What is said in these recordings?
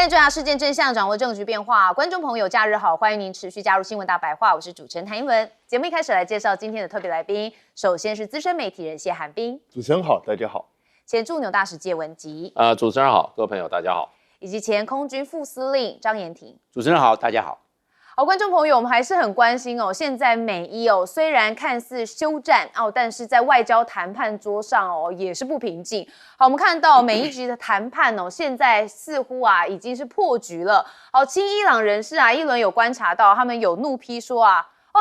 带你追查事件真相，掌握政局变化。观众朋友，假日好，欢迎您持续加入新闻大白话，我是主持人谭英文。节目一开始来介绍今天的特别来宾，首先是资深媒体人谢寒冰，主持人好，大家好。前驻纽大使谢文吉，主持人好，各位朋友大家好，以及前空军副司令张延廷，主持人好，大家好。好，观众朋友，我们还是很关心哦。现在美伊哦，虽然看似休战哦，但是在外交谈判桌上哦，也是不平静。好，我们看到美伊局的谈判哦，现在似乎已经是破局了。好，亲伊朗人士一轮有观察到，他们有怒批说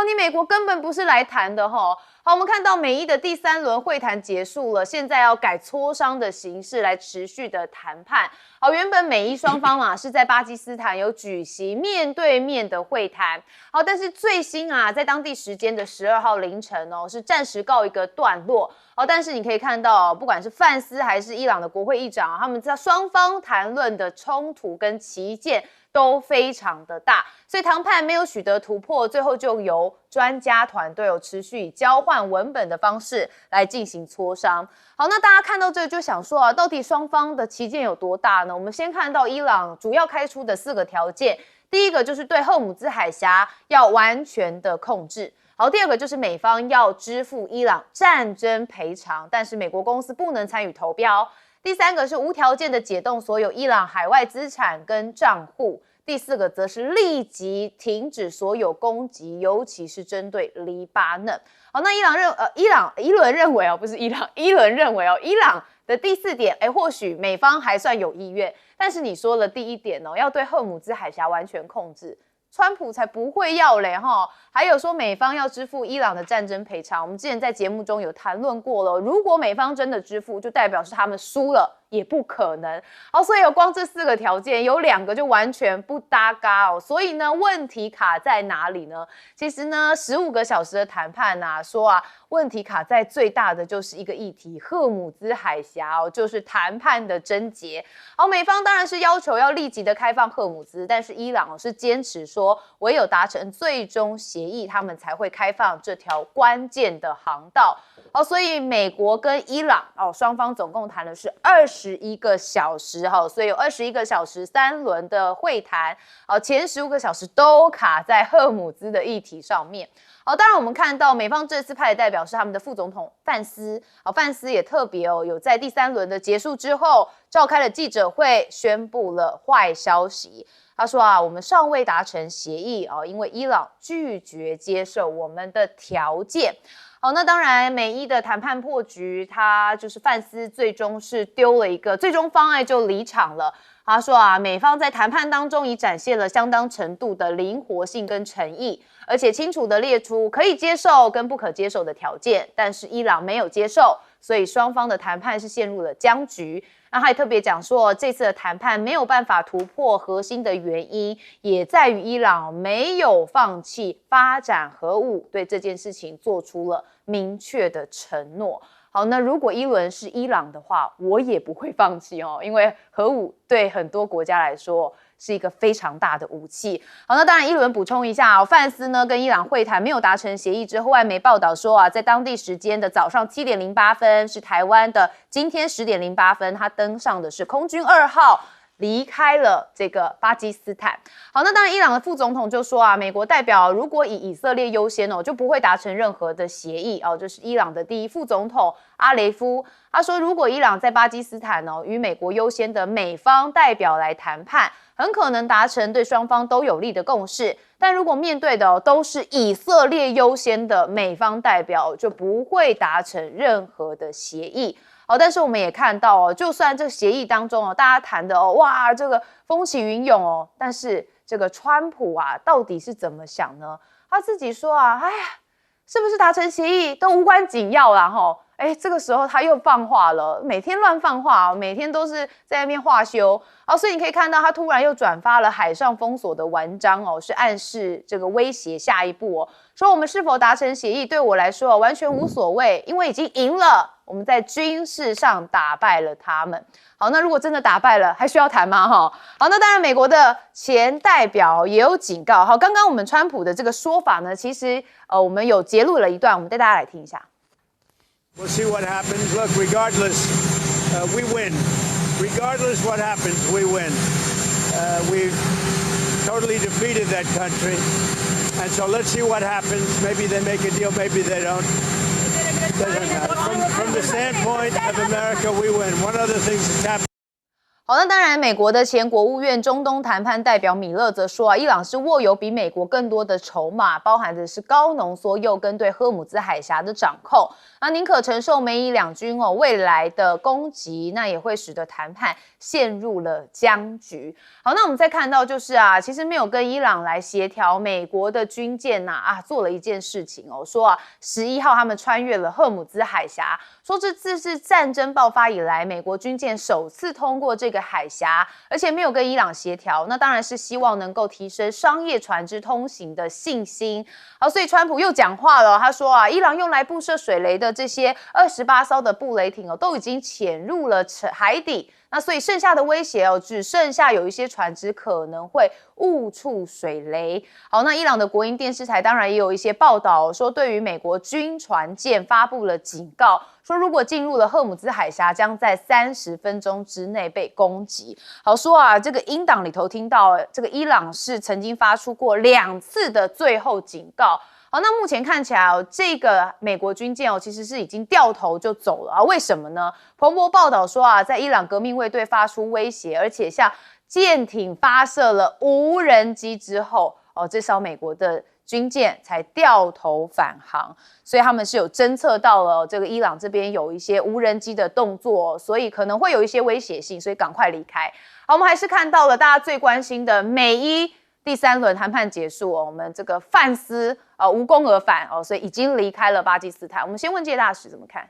你美国根本不是来谈的齁。好，我们看到美伊的第3轮会谈结束了，现在要改磋商的形式来持续的谈判。好，原本美伊双方是在巴基斯坦有举行面对面的会谈。好，但是最新在当地时间的12号凌晨是暂时告一个段落。好，但是你可以看到，不管是范斯还是伊朗的国会议长，他们在双方谈论的冲突跟歧见都非常的大，所以谈判没有取得突破，最后就由专家团队持续以交换文本的方式来进行磋商。好，那大家看到这个就想说到底双方的歧见有多大呢？我们先看到伊朗主要开出的4个条件，第一个就是对赫姆兹海峡要完全的控制。好，第二个就是美方要支付伊朗战争赔偿，但是美国公司不能参与投标。第3个是无条件的解冻所有伊朗海外资产跟账户。第4个则是立即停止所有攻击，尤其是针对黎巴嫩。好，那伊伦认为伊朗的第4点，或许美方还算有意愿，但是你说了第1点要对赫姆兹海峡完全控制，川普才不会要嘞齁。还有说美方要支付伊朗的战争赔偿，我们之前在节目中有谈论过了，如果美方真的支付，就代表是他们输了。也不可能。好，所以光这4个条件有2个就完全不搭嘎所以呢，问题卡在哪里呢？其实呢，15个小时的谈判说问题卡在最大的就是一个议题，赫姆兹海峡就是谈判的症结。好，美方当然是要求要立即的开放赫姆兹，但是伊朗是坚持说，唯有达成最终协议，他们才会开放这条关键的航道。好，所以美国跟伊朗双方总共谈的是21个小时，所以有21个小时3轮的会谈。好，前15个小时都卡在赫姆兹的议题上面。好，当然我们看到美方这次派的代表是他们的副总统范斯。好，范斯也特别有在第3轮的结束之后召开了记者会，宣布了坏消息。他说我们尚未达成协议因为伊朗拒绝接受我们的条件。好，那当然美伊的谈判破局，他就是范斯最终是丢了一个最终方案就离场了。他说美方在谈判当中已展现了相当程度的灵活性跟诚意，而且清楚的列出可以接受跟不可接受的条件，但是伊朗没有接受，所以双方的谈判是陷入了僵局。那他也特别讲说，这次的谈判没有办法突破核心的原因，也在于伊朗没有放弃发展核武，对这件事情做出了明确的承诺。好，那如果伊伦是伊朗的话，我也不会放弃因为核武对很多国家来说是一个非常大的武器。好，那当然伊伦补充一下范斯呢跟伊朗会谈没有达成协议之后，外媒报道说在当地时间的早上7点08分，是台湾的今天10点08分，他登上的是空军2号。离开了这个巴基斯坦。好，那当然伊朗的副总统就说美国代表如果以色列优先就不会达成任何的协议这是伊朗的第1副总统阿雷夫。他说，如果伊朗在巴基斯坦与美国优先的美方代表来谈判，很可能达成对双方都有利的共识。但如果面对的都是以色列优先的美方代表，就不会达成任何的协议。但是我们也看到就算这个协议当中大家谈的哇，这个风起云涌但是这个川普到底是怎么想呢？他自己说哎呀，是不是达成协议都无关紧要啦这个时候他又放话了，每天乱放话每天都是在那边话休所以你可以看到他突然又转发了海上封锁的文章是暗示这个威胁下一步说我们是否达成协议对我来说完全无所谓，因为已经赢了，我们在军事上打败了他们。好，那如果真的打败了，还需要谈吗？好，那当然美国的前代表也有警告。好，刚刚我们川普的这个说法呢，其实我们有截录了一段，我们带大家来听一下。We'll see what happens. Look, regardless, we win. Regardless what happens, we win. We totally defeated that country. And so let's see what happens. Maybe they make a deal, maybe they don't. Doesn't matter. From the standpoint of America, we win. One other thing that's happened. 好，那当然，美国的前国务院中东谈判代表米勒则说啊，伊朗是握有比美国更多的筹码，包含的是高浓缩铀跟对荷姆兹海峡的掌控，那宁可承受美以两军未来的攻击，那也会使得谈判陷入了僵局。好，那我们再看到就是啊，其实没有跟伊朗来协调，美国的军舰做了一件事情说11号他们穿越了荷姆兹海峡，说这次是战争爆发以来美国军舰首次通过这个海峡，而且没有跟伊朗协调，那当然是希望能够提升商业船只通行的信心。好，所以川普又讲话了，他说伊朗用来布设水雷的这些28艘的布雷艇都已经潜入了海底。那所以剩下的威胁只剩下有一些船只可能会误触水雷。好，那伊朗的国营电视台当然也有一些报道说，对于美国军船舰发布了警告，说如果进入了荷姆兹海峡，将在30分钟之内被攻击。好，说这个英党里头听到这个伊朗是曾经发出过2次的最后警告。好，那目前看起来这个美国军舰其实是已经掉头就走了为什么呢？彭博报道说在伊朗革命卫队发出威胁，而且向舰艇发射了无人机之后这艘美国的军舰才掉头返航，所以他们是有侦测到了这个伊朗这边有一些无人机的动作所以可能会有一些威胁性，所以赶快离开。好，我们还是看到了大家最关心的美伊第3轮谈判结束我们这个范斯无功而返所以已经离开了巴基斯坦。我们先问介大使怎么看？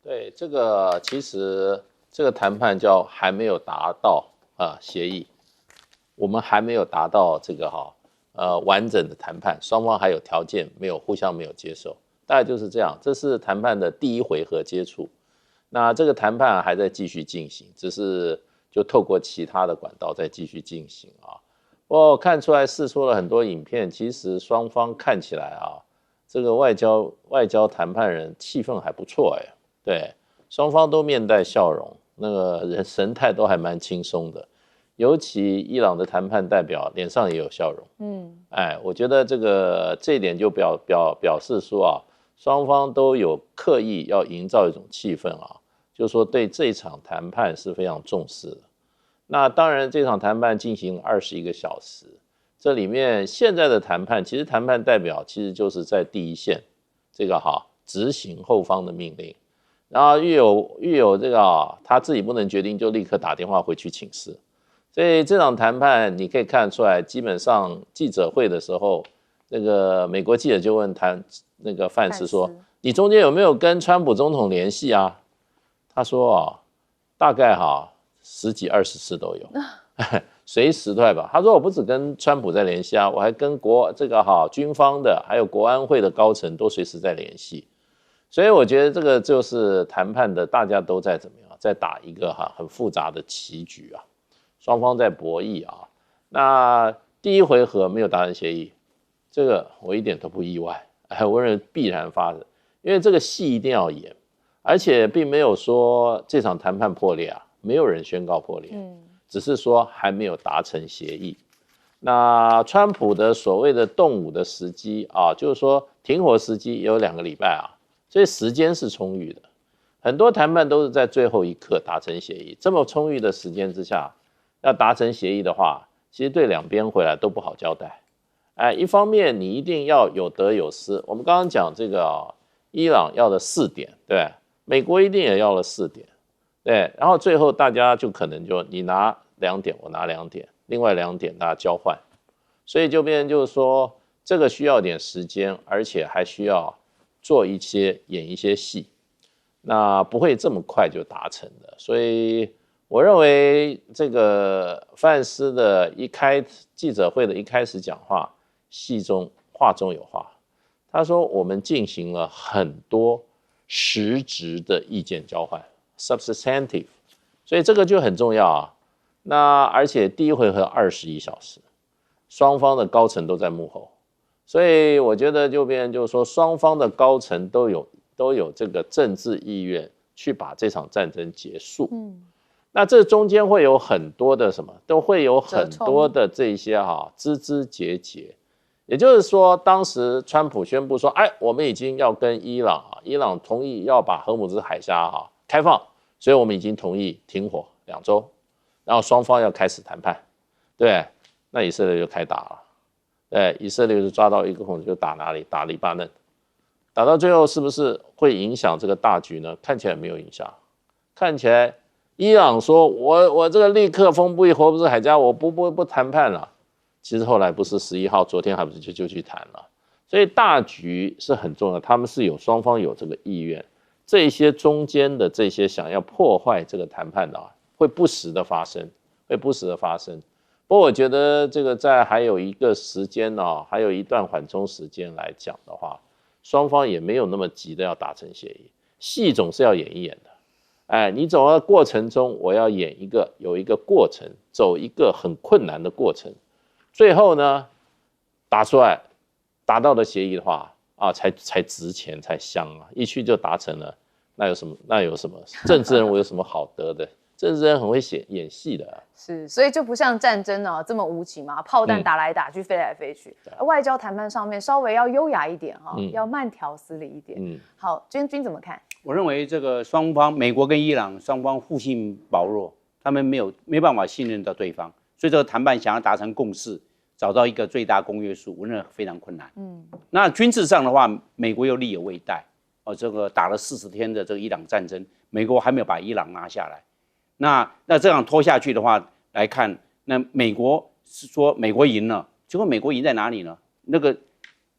对，这个其实这个谈判叫还没有达到协议，我们还没有达到这个完整的谈判，双方还有条件互相没有接受，大概就是这样。这是谈判的第1回合接触，那这个谈判还在继续进行，只是就透过其他的管道再继续进行我看出来释出了很多影片，其实双方看起来这个外交谈判人气氛还不错对，双方都面带笑容，那个人神态都还蛮轻松的，尤其伊朗的谈判代表脸上也有笑容，我觉得这一点就表示说双方都有刻意要营造一种气氛就是说对这场谈判是非常重视的。那当然，这场谈判进行21个小时，这里面现在的谈判，其实谈判代表其实就是在第一线，这个执行后方的命令，然后遇有这个他自己不能决定，就立刻打电话回去请示。所以这场谈判你可以看出来，基本上记者会的时候，那个美国记者就问那个范斯说：“你中间有没有跟川普总统联系啊？”他说大概10几20次都有，随时都在吧。他说我不只跟川普在联系我还跟军方的还有国安会的高层都随时在联系。所以我觉得这个就是谈判的，大家都在怎么样，在打一个很复杂的棋局双方在博弈那第1回合没有达成协议，这个我一点都不意外，我认为必然发生，因为这个戏一定要演，而且并没有说这场谈判破裂没有人宣告破裂，只是说还没有达成协议。那川普的所谓的动武的时机就是说停火时机也有2个礼拜所以时间是充裕的。很多谈判都是在最后一刻达成协议，这么充裕的时间之下，要达成协议的话，其实对两边回来都不好交代。一方面你一定要有得有失，我们刚刚讲这个伊朗要的4点，对，美国一定也要了4点。对，然后最后大家就可能就你拿2点，我拿2点，另外2点大家交换，所以就变成就是说这个需要点时间，而且还需要演一些戏，那不会这么快就达成的。所以我认为这个范斯的记者会的一开始讲话，话中有话，他说我们进行了很多实质的意见交换。substantive， 所以这个就很重要那而且第1回合21小时，双方的高层都在幕后，所以我觉得就变成就是说双方的高层都有这个政治意愿去把这场战争结束。那这中间会有很多的什么，都会有很多的这些枝枝节节。也就是说，当时川普宣布说，哎，我们已经要跟伊朗同意要把荷姆兹海峡开放，所以我们已经同意停火2周，然后双方要开始谈判，对，那以色列就开打了，对，以色列就抓到一个空就打哪里？打黎巴嫩，打到最后是不是会影响这个大局呢？看起来没有影响，看起来伊朗说我这个立刻封闭荷姆兹海峡，我不谈判了。其实后来不是11号，昨天还不是就去谈了，所以大局是很重要，他们是双方有这个意愿，这些中间的这些想要破坏这个谈判的会不时的发生，不过我觉得这个在还有一个时间还有一段缓冲时间来讲的话，双方也没有那么急的要达成协议，戏总是要演一演的。哎，你走到过程中，我要有一个过程，走一个很困难的过程。最后呢，打出来，达到的协议的话才值钱，才香一去就达成了，那有什么？政治人物有什么好得的？政治人很会演戏的。是，所以就不像战争这么无情嘛，炮弹打来打去，飞来飞去。外交谈判上面稍微要优雅一点要慢条斯理一点。好，君怎么看？我认为这个双方，美国跟伊朗双方互信薄弱，他们没办法信任到对方。所以这个谈判想要达成共识，找到一个最大公约数，我认为非常困难。那军事上的话，美国又力有未逮。这个打了40天的这个伊朗战争，美国还没有把伊朗拿下来。那这样拖下去的话来看，那美国是说美国赢了，结果美国赢在哪里呢？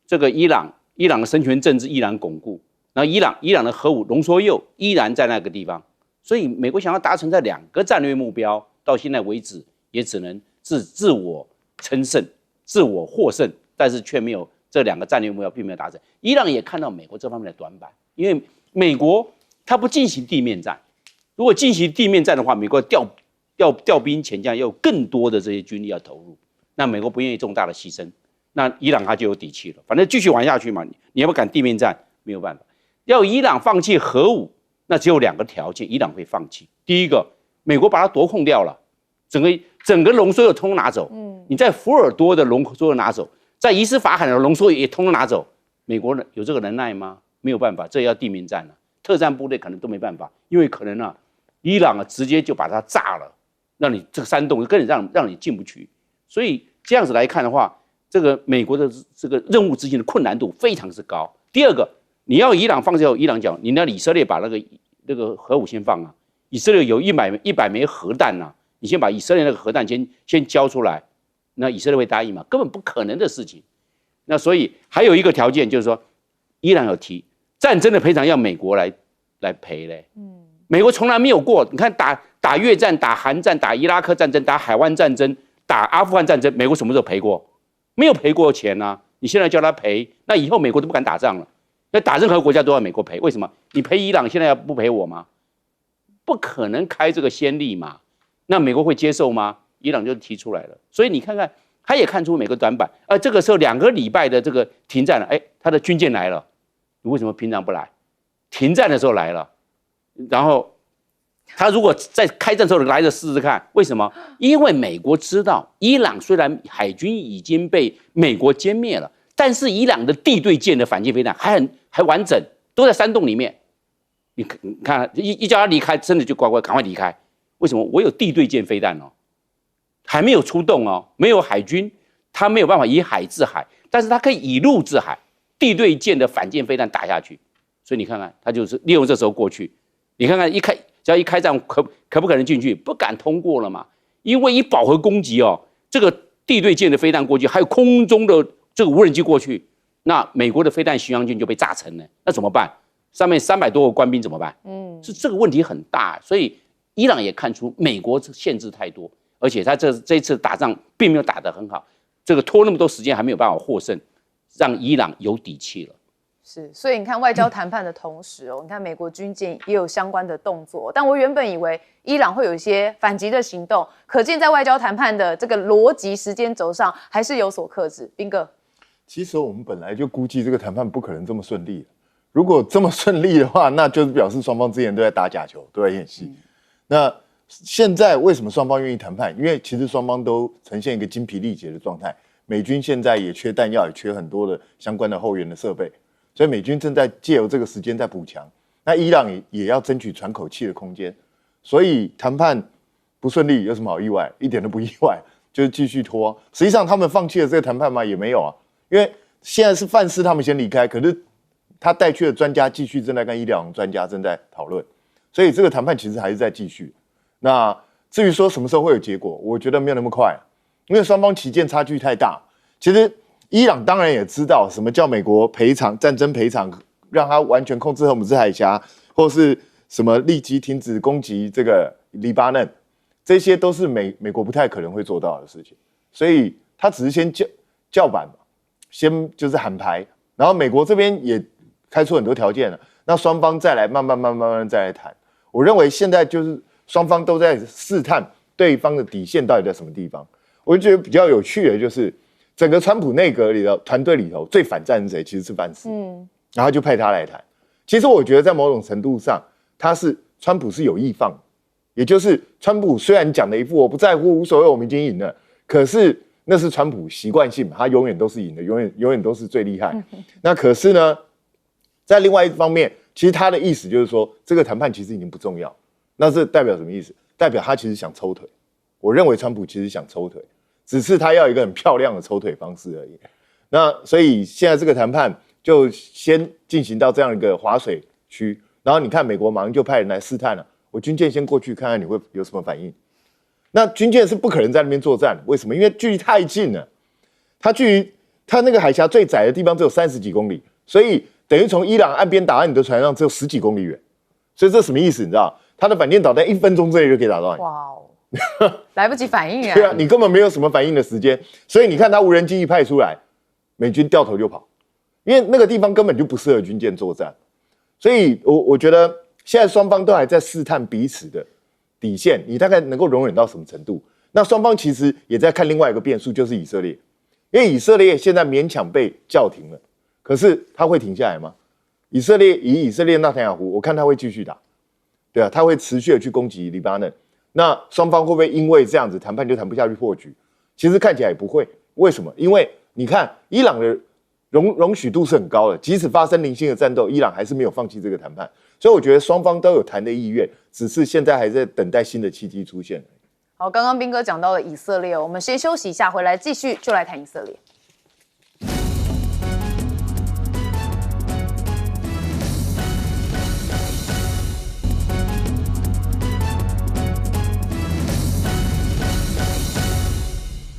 这个伊朗的神权政治依然巩固，然后伊朗的核武浓缩铀依然在那个地方，所以美国想要达成这2个战略目标，到现在为止。也只能自我称胜、自我获胜，但是却没有这2个战略目标并没有达成。伊朗也看到美国这方面的短板，因为美国它不进行地面战，如果进行地面战的话，美国调兵遣将，要有更多的这些军力要投入，那美国不愿意重大的牺牲，那伊朗他就有底气了。反正继续玩下去嘛，你要不敢地面战没有办法，要伊朗放弃核武，那只有2个条件，伊朗会放弃。第一个，美国把它夺控掉了。整个浓缩铀通通拿走，你在福尔多的浓缩铀拿走，在伊斯法罕的浓缩铀也通通拿走，美国有这个能耐吗？没有办法，这要地面战了，特战部队可能都没办法，因为可能伊朗直接就把它炸了，让你这个山洞根本让你进不去，所以这样子来看的话，这个美国的这个任务执行的困难度非常之高。第二个，你要伊朗放弃后，伊朗讲你要以色列把那个核武先放以色列有100枚核弹你先把以色列那个核弹先交出来，那以色列会答应吗？根本不可能的事情。那所以还有一个条件就是说，伊朗有提战争的赔偿要美国来赔嘞。美国从来没有过，你看打越战、打韩战、打伊拉克战争、打海湾战争、打阿富汗战争，美国什么时候赔过？没有赔过钱你现在叫他赔，那以后美国都不敢打仗了。那打任何国家都要美国赔，为什么？你赔伊朗，现在要不赔我吗？不可能开这个先例嘛。那美国会接受吗？伊朗就提出来了，所以你看看，他也看出美国短板。这个时候2个礼拜的这个停战了，他的军舰来了，你为什么平常不来？停战的时候来了，然后他如果在开战的时候来着试试看，为什么？因为美国知道，伊朗虽然海军已经被美国歼灭了，但是伊朗的地对舰的反舰飞弹还完整，都在山洞里面。你看，一叫他离开，真的就乖乖赶快离开。为什么？我有地对舰飞弹还没有出动没有海军，他没有办法以海制海，但是他可以以陆制海，地对舰的反舰飞弹打下去。所以你看看，他就是利用这时候过去。你看看只要一开战，可不可能进去？不敢通过了嘛，因为一饱和攻击这个地对舰的飞弹过去，还有空中的这个无人机过去，那美国的飞弹巡洋军就被炸沉了，那怎么办？上面300多个官兵怎么办？是这个问题很大，所以。伊朗也看出美国限制太多，而且他这一次打仗并没有打得很好，这个拖那么多时间还没有办法获胜，让伊朗有底气了。是，所以你看外交谈判的同时你看美国军舰也有相关的动作，但我原本以为伊朗会有一些反击的行动，可见在外交谈判的这个逻辑时间轴上还是有所克制。彬哥，其实我们本来就估计这个谈判不可能这么顺利，如果这么顺利的话，那就是表示双方之前都在打假球，都在演戏。那现在为什么双方愿意谈判？因为其实双方都呈现一个精疲力竭的状态。美军现在也缺弹药，也缺很多的相关的后援的设备，所以美军正在借由这个时间在补强。那伊朗也要争取喘口气的空间，所以谈判不顺利有什么好意外？一点都不意外，就是继续拖。实际上他们放弃了这个谈判吗？也没有啊，因为现在是范斯他们先离开，可是他带去的专家继续正在跟伊朗专家正在讨论，所以这个谈判其实还是在继续。那至于说什么时候会有结果，我觉得没有那么快，因为双方旗舰差距太大。其实伊朗当然也知道什么叫美国赔偿战争赔偿，让他完全控制荷姆斯海峡，或是什么立即停止攻击这个黎巴嫩，这些都是美国不太可能会做到的事情。所以他只是先叫板嘛，先就是喊牌，然后美国这边也开出很多条件了，那双方再来慢慢再来谈。我认为现在就是双方都在试探对方的底线到底在什么地方。我就觉得比较有趣的就是，整个川普内阁里头团队里头最反战是谁？其实是范斯，然后就派他来谈。其实我觉得在某种程度上，川普是有意放，也就是川普虽然讲了一副我不在乎无所谓我们已经赢了，可是那是川普习惯性嘛，他永远都是赢的，永远都是最厉害。那可是呢，在另外一方面，其实他的意思就是说，这个谈判其实已经不重要。那这代表什么意思？代表他其实想抽腿。我认为川普其实想抽腿，只是他要一个很漂亮的抽腿方式而已。那所以现在这个谈判就先进行到这样一个滑水区，然后你看美国马上就派人来试探了，我军舰先过去看看你会有什么反应。那军舰是不可能在那边作战，为什么？因为距离太近了，它距离它那个海峡最窄的地方只有30几公里，所以等于从伊朗岸边打到你的船上只有10几公里远。所以这什么意思？你知道，它的反舰导弹1分钟之内就可以打到你。哇哦，来不及反应啊！对啊，你根本没有什么反应的时间，所以你看他无人机一派出来，美军掉头就跑，因为那个地方根本就不适合军舰作战。所以我觉得现在双方都还在试探彼此的底线，你大概能够容忍到什么程度？那双方其实也在看另外一个变数，就是以色列，因为以色列现在勉强被叫停了，可是他会停下来吗？以色列纳坦雅胡，我看他会继续打，对啊，他会持续的去攻击黎巴嫩。那双方会不会因为这样子谈判就谈不下去破局？其实看起来也不会。为什么？因为你看伊朗的容许度是很高的，即使发生零星的战斗，伊朗还是没有放弃这个谈判。所以我觉得双方都有谈的意愿，只是现在还在等待新的契机出现。好，刚刚彬哥讲到了以色列，我们先休息一下，回来继续就来谈以色列。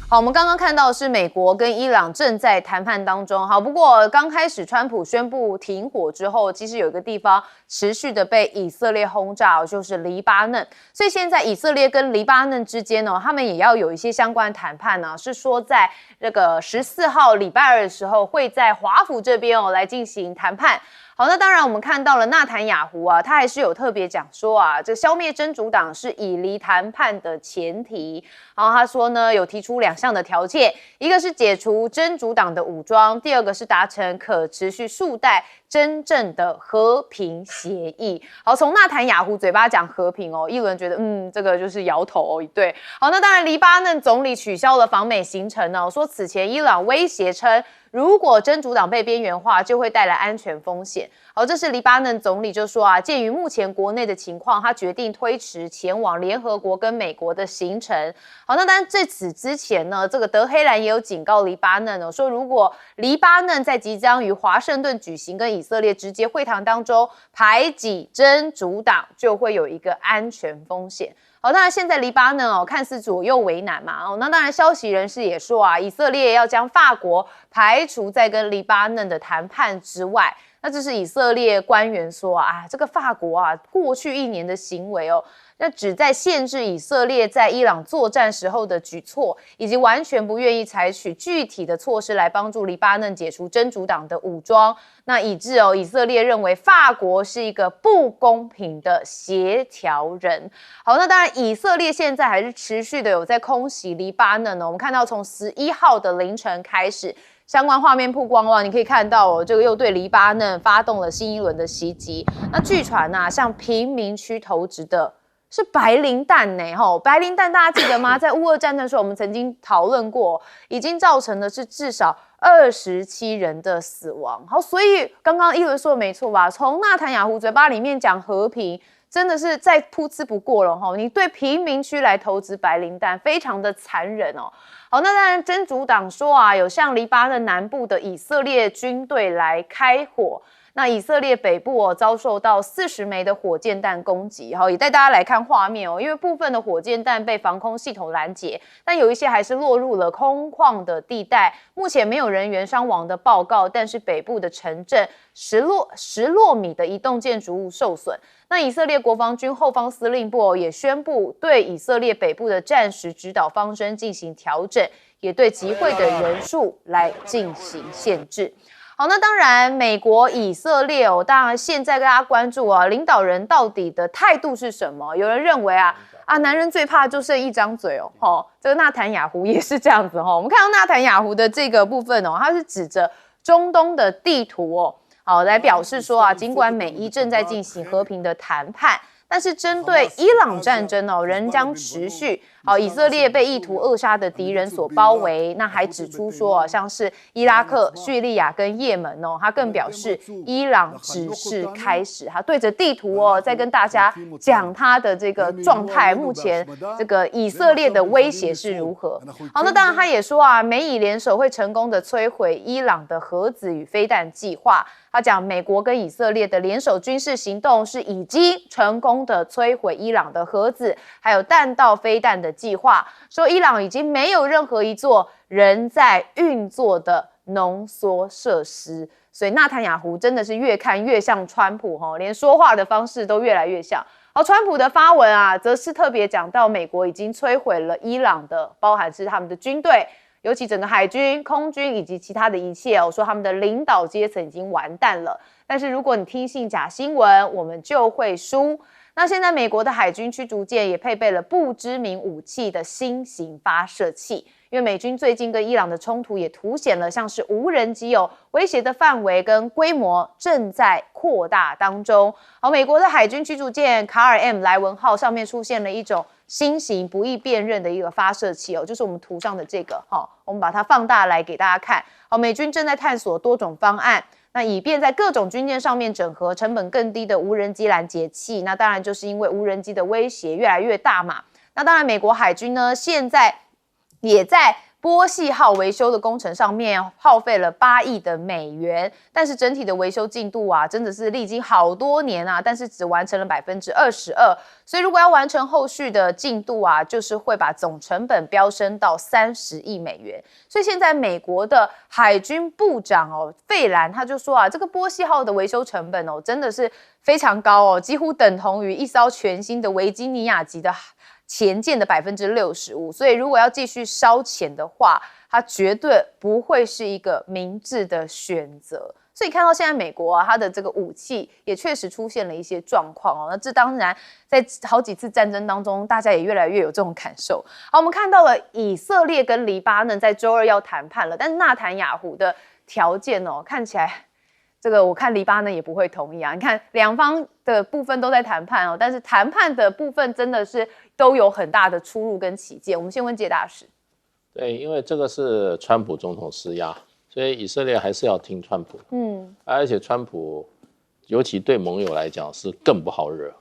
好，我们刚刚看到的是美国跟伊朗正在谈判当中。好，不过刚开始川普宣布停火之后，其实有一个地方持续的被以色列轰炸，就是黎巴嫩。所以现在以色列跟黎巴嫩之间呢，他们也要有一些相关的谈判呢，是说在这个14号礼拜二的时候，会在华府这边来进行谈判。好，那当然我们看到了纳坦雅胡啊，他还是有特别讲说啊，这消灭真主党是以离谈判的前提。然后他说呢，有提出2项的条件，一个是解除真主党的武装，第二个是达成可持续数代真正的和平协议。好，从纳坦雅胡嘴巴讲和平哦，一轮觉得这个就是摇头哦，对。好，那当然黎巴嫩总理取消了访美行程呢，说此前伊朗威胁称，如果真主党被边缘化，就会带来安全风险。好，这是黎巴嫩总理就说啊，鉴于目前国内的情况，他决定推迟前往联合国跟美国的行程。好，那当然在此之前呢，这个德黑兰也有警告黎巴嫩说如果黎巴嫩在即将于华盛顿举行跟以色列直接会谈当中排挤真主党，就会有一个安全风险。好，当然现在黎巴嫩看似左右为难嘛，那当然消息人士也说啊，以色列要将法国排除在跟黎巴嫩的谈判之外。那这是以色列官员说啊，这个法国啊，过去1年的行为那旨在限制以色列在伊朗作战时候的举措，以及完全不愿意采取具体的措施来帮助黎巴嫩解除真主党的武装。那以致以色列认为法国是一个不公平的协调人。好，那当然以色列现在还是持续的有在空袭黎巴嫩我们看到从11号的凌晨开始，相关画面曝光你可以看到这个又对黎巴嫩发动了新一轮的袭击。那据传像贫民区投掷的是白磷弹呢，白磷弹大家记得吗？在乌俄战争的时候，我们曾经讨论过，已经造成的是至少27人的死亡。好，所以刚刚一轮说的没错吧？从纳坦雅胡嘴巴里面讲和平，真的是再噗嗤不过了哈！你对平民区来投掷白磷弹，非常的残忍哦。好，那当然真主党说啊，有向黎巴嫩南部的以色列军队来开火。那以色列北部遭受到40枚的火箭弹攻击，也带大家来看画面哦。因为部分的火箭弹被防空系统拦截，但有一些还是落入了空旷的地带。目前没有人员伤亡的报告，但是北部的城镇10落米的一栋建筑物受损。那以色列国防军后方司令部也宣布对以色列北部的战时指导方针进行调整，也对集会的人数来进行限制。好，那当然，美国、以色列当然现在大家关注领导人到底的态度是什么？有人认为男人最怕就剩一张嘴这个纳坦雅胡也是这样子我们看到纳坦雅胡的这个部分他是指着中东的地图好来表示说尽管美伊正在进行和平的谈判，但是针对伊朗战争仍将持续。好，以色列被意图扼杀的敌人所包围。那还指出说像是伊拉克、叙利亚跟也门他更表示伊朗只是开始。他对着地图在跟大家讲他的这个状态，目前这个以色列的威胁是如何。好，那当然他也说美以联手会成功的摧毁伊朗的核子与飞弹计划。他讲美国跟以色列的联手军事行动是已经成功的摧毁伊朗的核子还有弹道飞弹的计划，说伊朗已经没有任何一座仍在运作的浓缩设施。所以纳坦雅胡真的是越看越像川普连说话的方式都越来越像。好，川普的发文则是特别讲到美国已经摧毁了伊朗的，包含是他们的军队，尤其整个海军、空军以及其他的一切说他们的领导阶层已经完蛋了。但是如果你听信假新闻，我们就会输。那现在美国的海军驱逐舰也配备了不知名武器的新型发射器，因为美军最近跟伊朗的冲突也凸显了像是无人机威胁的范围跟规模正在扩大当中。好，美国的海军驱逐舰卡尔 M 莱文号上面出现了一种新型不易辨认的一个发射器就是我们图上的这个我们把它放大来给大家看。好，美军正在探索多种方案，那以便在各种军舰上面整合成本更低的无人机拦截器。那当然就是因为无人机的威胁越来越大嘛。那当然美国海军呢现在也在波西号维修的工程上面耗费了8亿的美元，但是整体的维修进度真的是历经好多年但是只完成了22%，所以如果要完成后续的进度就是会把总成本飙升到30亿美元。所以现在美国的海军部长费兰他就说这个波西号的维修成本真的是非常高几乎等同于一艘全新的维吉尼亚级的前舰的65%，所以如果要继续烧钱的话，它绝对不会是一个明智的选择。所以看到现在美国它的这个武器也确实出现了一些状况那这当然在好几次战争当中，大家也越来越有这种感受。好，我们看到了以色列跟黎巴嫩在周二要谈判了，但是纳坦雅胡的条件看起来。这个我看黎巴嫩也不会同意你看两方的部分都在谈判但是谈判的部分真的是都有很大的出入跟起见。我们先问介大使。对，因为这个是川普总统施压，所以以色列还是要听川普。而且川普尤其对盟友来讲是更不好惹，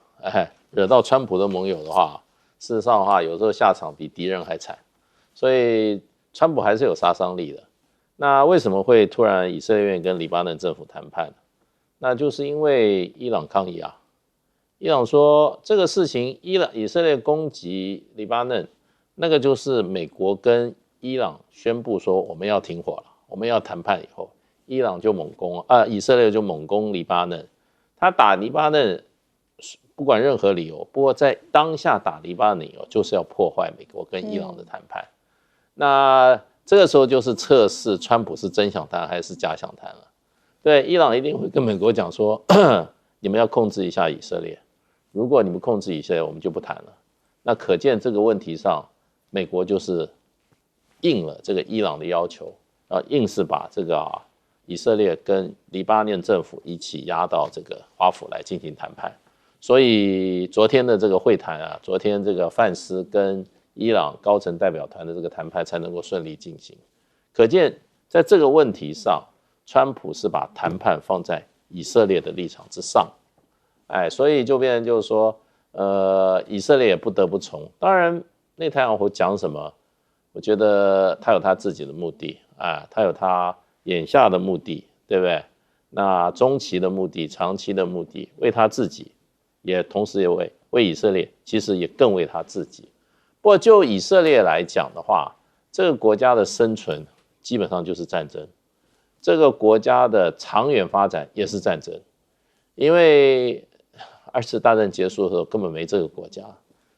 惹到川普的盟友的话，事实上的话有时候下场比敌人还惨，所以川普还是有杀伤力的。那为什么会突然以色列愿意跟黎巴嫩政府谈判呢？那就是因为伊朗抗议伊朗说这个事情以色列攻击黎巴嫩，那个就是美国跟伊朗宣布说我们要停火了，我们要谈判以后，伊朗就猛攻以色列就猛攻黎巴嫩。他打黎巴嫩不管任何理由，不过在当下打黎巴嫩理由就是要破坏美国跟伊朗的谈判。那这个时候就是测试川普是真想谈还是假想谈了。对，伊朗一定会跟美国讲说你们要控制一下以色列，如果你们控制以色列我们就不谈了。那可见这个问题上美国就是应了这个伊朗的要求硬是把这个以色列跟黎巴嫩政府一起押到这个华府来进行谈判。所以昨天的这个会谈啊，昨天这个范斯跟伊朗高层代表团的这个谈判才能够顺利进行。可见在这个问题上，川普是把谈判放在以色列的立场之上，所以就变成就是说，以色列也不得不从。当然，内塔尼亚胡讲什么，我觉得他有他自己的目的，他有他眼下的目的，对不对？那中期的目的、长期的目的，为他自己，也同时也为以色列，其实也更为他自己。不过就以色列来讲的话，这个国家的生存基本上就是战争，这个国家的长远发展也是战争，因为2次大战结束的时候根本没这个国家，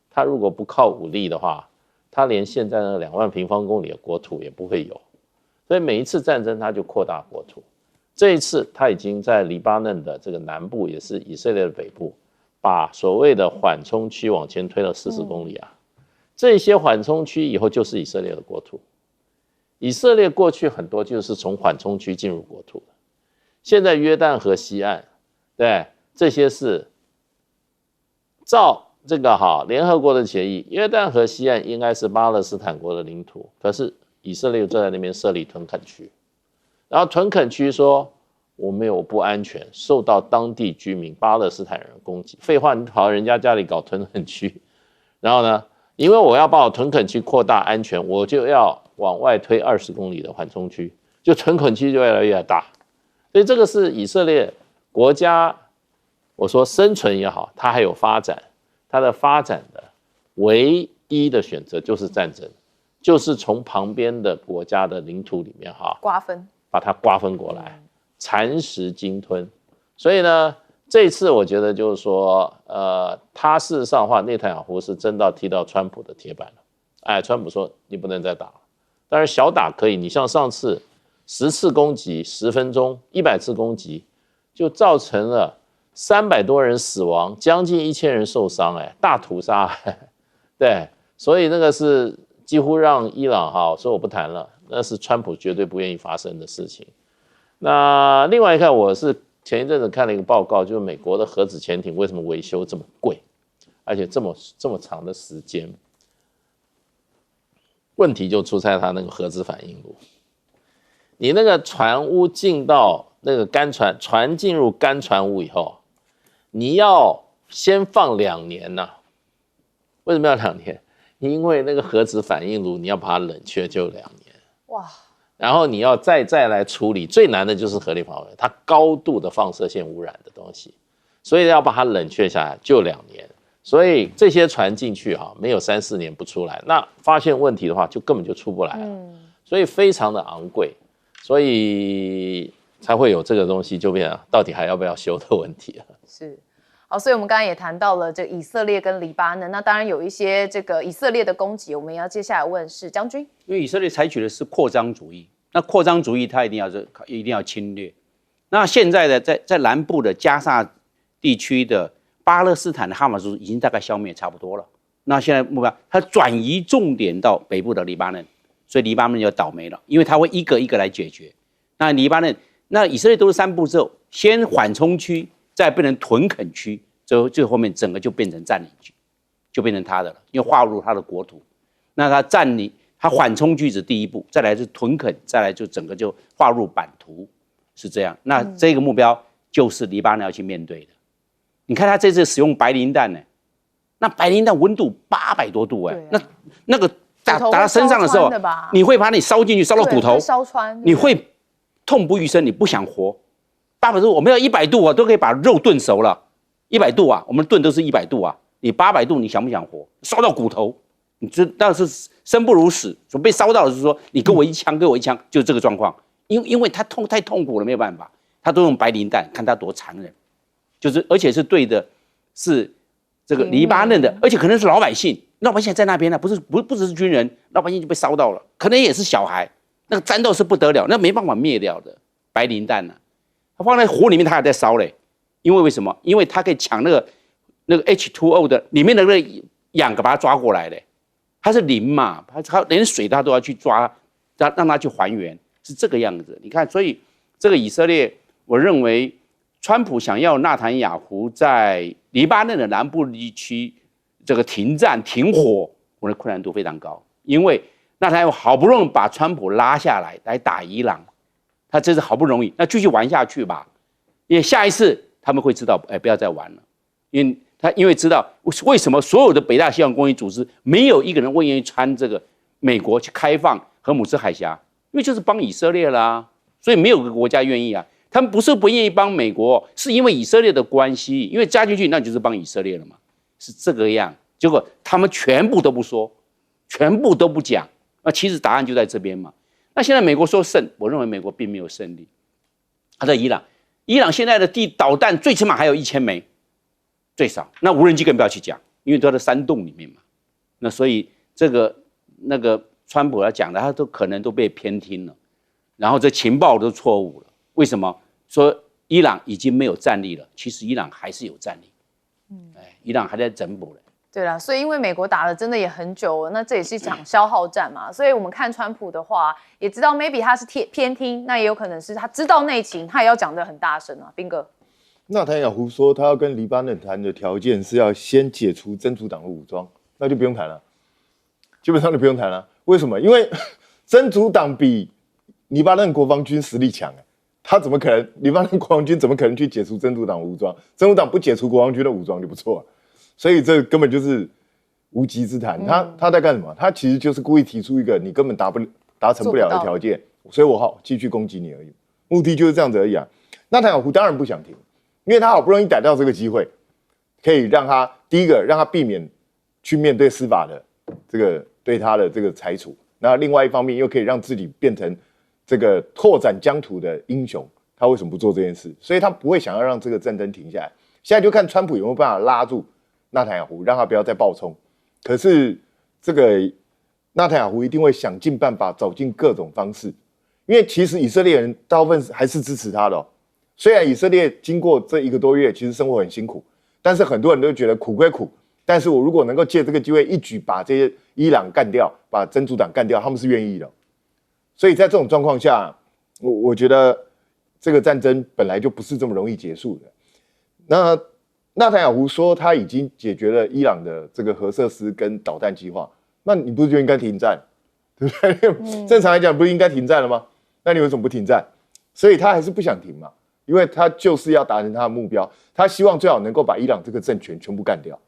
他如果不靠武力的话，他连现在那2万平方公里的国土也不会有，所以每一次战争他就扩大国土。这一次他已经在黎巴嫩的这个南部，也是以色列的北部，把所谓的缓冲区往前推了40公里啊。这些缓冲区以后就是以色列的国土。以色列过去很多就是从缓冲区进入国土的，现在约旦河西岸，对，这些是照这个联合国的协议，约旦河西岸应该是巴勒斯坦国的领土，可是以色列就在那边设立屯垦区，然后屯垦区说我不安全，受到当地居民巴勒斯坦人攻击。废话，你跑到人家家里搞屯垦区，然后呢，因为我要把我屯垦区扩大安全，我就要往外推20公里的缓冲区，就屯垦区就越来越大。所以这个是以色列国家，我说生存也好，它还有发展，它的发展的唯一的选择就是战争，就是从旁边的国家的领土里面瓜分，把它瓜分过来，蚕食鲸吞。所以呢，这次我觉得就是说，他事实上的话，内塔尼亚胡是真到踢到川普的铁板了。川普说你不能再打了，当然小打可以，你像上次10次攻击10分钟，100次攻击，就造成了300多人死亡，将近1000人受伤，大屠杀，对，所以那个是几乎让伊朗说我不谈了，那是川普绝对不愿意发生的事情。那另外一看，我是前一阵子看了一个报告，就是美国的核子潜艇为什么维修这么贵，而且这么长的时间。问题就出在它那个核子反应炉，你那个船坞进到那个船进入干船坞以后，你要先放2年呐。为什么要2年？因为那个核子反应炉你要把它冷却就2年。哇！然后你要再来处理，最难的就是核裂防它高度的放射线污染的东西，所以要把它冷却下来就2年。所以这些船进去没有3、4年不出来，那发现问题的话就根本就出不来了，所以非常的昂贵，所以才会有这个东西就变成到底还要不要修的问题了。是。好，所以我们刚刚也谈到了这以色列跟黎巴嫩，那当然有一些这个以色列的攻击，我们要接下来问是将军，因为以色列采取的是扩张主义，那扩张主义它一定要侵略。那现在的在南部的加沙地区的巴勒斯坦的哈马斯已经大概消灭差不多了，那现在目标它转移重点到北部的黎巴嫩，所以黎巴嫩就倒霉了，因为它会一个一个来解决。那以色列都是3步骤，先缓冲区，再变成屯垦区，最后面整个就变成占领区，就变成他的了，因为划入他的国土。那他缓冲区是第一步，再来是屯垦，再来就整个就划入版图，是这样。那这个目标就是黎巴嫩要去面对的。你看他这次使用白磷弹呢，那白磷弹温度800多度那个打到身上的时候，你会把你烧进去，烧到骨头，烧穿，你会痛不欲生，你不想活。800度，我们要100度都可以把肉炖熟了。100度我们炖都是100度你800度，你想不想活？烧到骨头，你这当然是生不如死。准备烧到的是说，你给我一枪，就这个状况。因为他太痛苦了，没有办法，他都用白磷弹，看他多残忍。而且是对的，是这个黎巴嫩的，而且可能是老百姓在那边不只是军人，老百姓就被烧到了，可能也是小孩，那个战斗是不得了，那没办法灭掉的白磷弹它放在火里面，它还在烧嘞，因为什么？因为它可以抢那个 H2O 的里面的那个氧，把它抓过来嘞，它是磷嘛，它连水它都要去抓，让它去还原，是这个样子。你看，所以这个以色列，我认为。川普想要纳坦雅胡在黎巴嫩的南部地区这个停战停火，我的困难度非常高，因为纳坦雅胡好不容易把川普拉下来打伊朗，他这是好不容易，那继续玩下去吧，因为下一次他们会知道，不要再玩了，因为知道为什么所有的北大西洋公约组织没有一个人会愿意穿这个美国去开放荷姆斯海峡，因为就是帮以色列啦，所以没有个国家愿意啊。他们不是不愿意帮美国，是因为以色列的关系，因为加进去那就是帮以色列了嘛，是这个样。结果他们全部都不说，全部都不讲，那其实答案就在这边嘛。那现在美国说胜，我认为美国并没有胜利。他在伊朗，伊朗现在的导弹最起码还有1000枚，最少。那无人机更不要去讲，因为都在山洞里面嘛。那所以那个川普要讲的，他都可能都被偏听了，然后这情报都错误了。为什么？说伊朗已经没有战力了，其实伊朗还是有战力，伊朗还在整补了。对了，所以因为美国打了真的也很久了，那这也是一场消耗战嘛，所以我们看川普的话，也知道 maybe 他是偏听，那也有可能是他知道内情，他也要讲得很大声啊，彬哥。纳坦雅胡说他要跟黎巴嫩谈的条件是要先解除真主党的武装，那就不用谈了，基本上就不用谈了。为什么？因为真主党比黎巴嫩国防军实力强，他怎么可能？黎巴嫩国防军怎么可能去解除真主党武装？真主党不解除国防军的武装就不错了，所以这根本就是无稽之谈。他在干什么？他其实就是故意提出一个你根本达成不了的条件，所以我好继续攻击你而已，目的就是这样子而已啊。纳坦雅胡当然不想停，因为他好不容易逮到这个机会，可以让他第一个让他避免去面对司法的这个对他的这个裁处，那另外一方面又可以让自己变成这个拓展疆土的英雄，他为什么不做这件事？所以他不会想要让这个战争停下来。现在就看川普有没有办法拉住纳坦雅胡，让他不要再暴冲。可是这个纳坦雅胡一定会想尽办法，找尽各种方式，因为其实以色列人大部分还是支持他的。虽然以色列经过这1个多月，其实生活很辛苦，但是很多人都觉得苦归苦，但是我如果能够借这个机会一举把这些伊朗干掉，把真主党干掉，他们是愿意的。所以在这种状况下，我觉得这个战争本来就不是这么容易结束的。那纳坦雅胡说他已经解决了伊朗的这个核设施跟导弹计划，那你不是就应该停战，对不对？正常来讲不是应该停战了吗？那你为什么不停战？所以他还是不想停嘛，因为他就是要达成他的目标，他希望最好能够把伊朗这个政权全部干掉，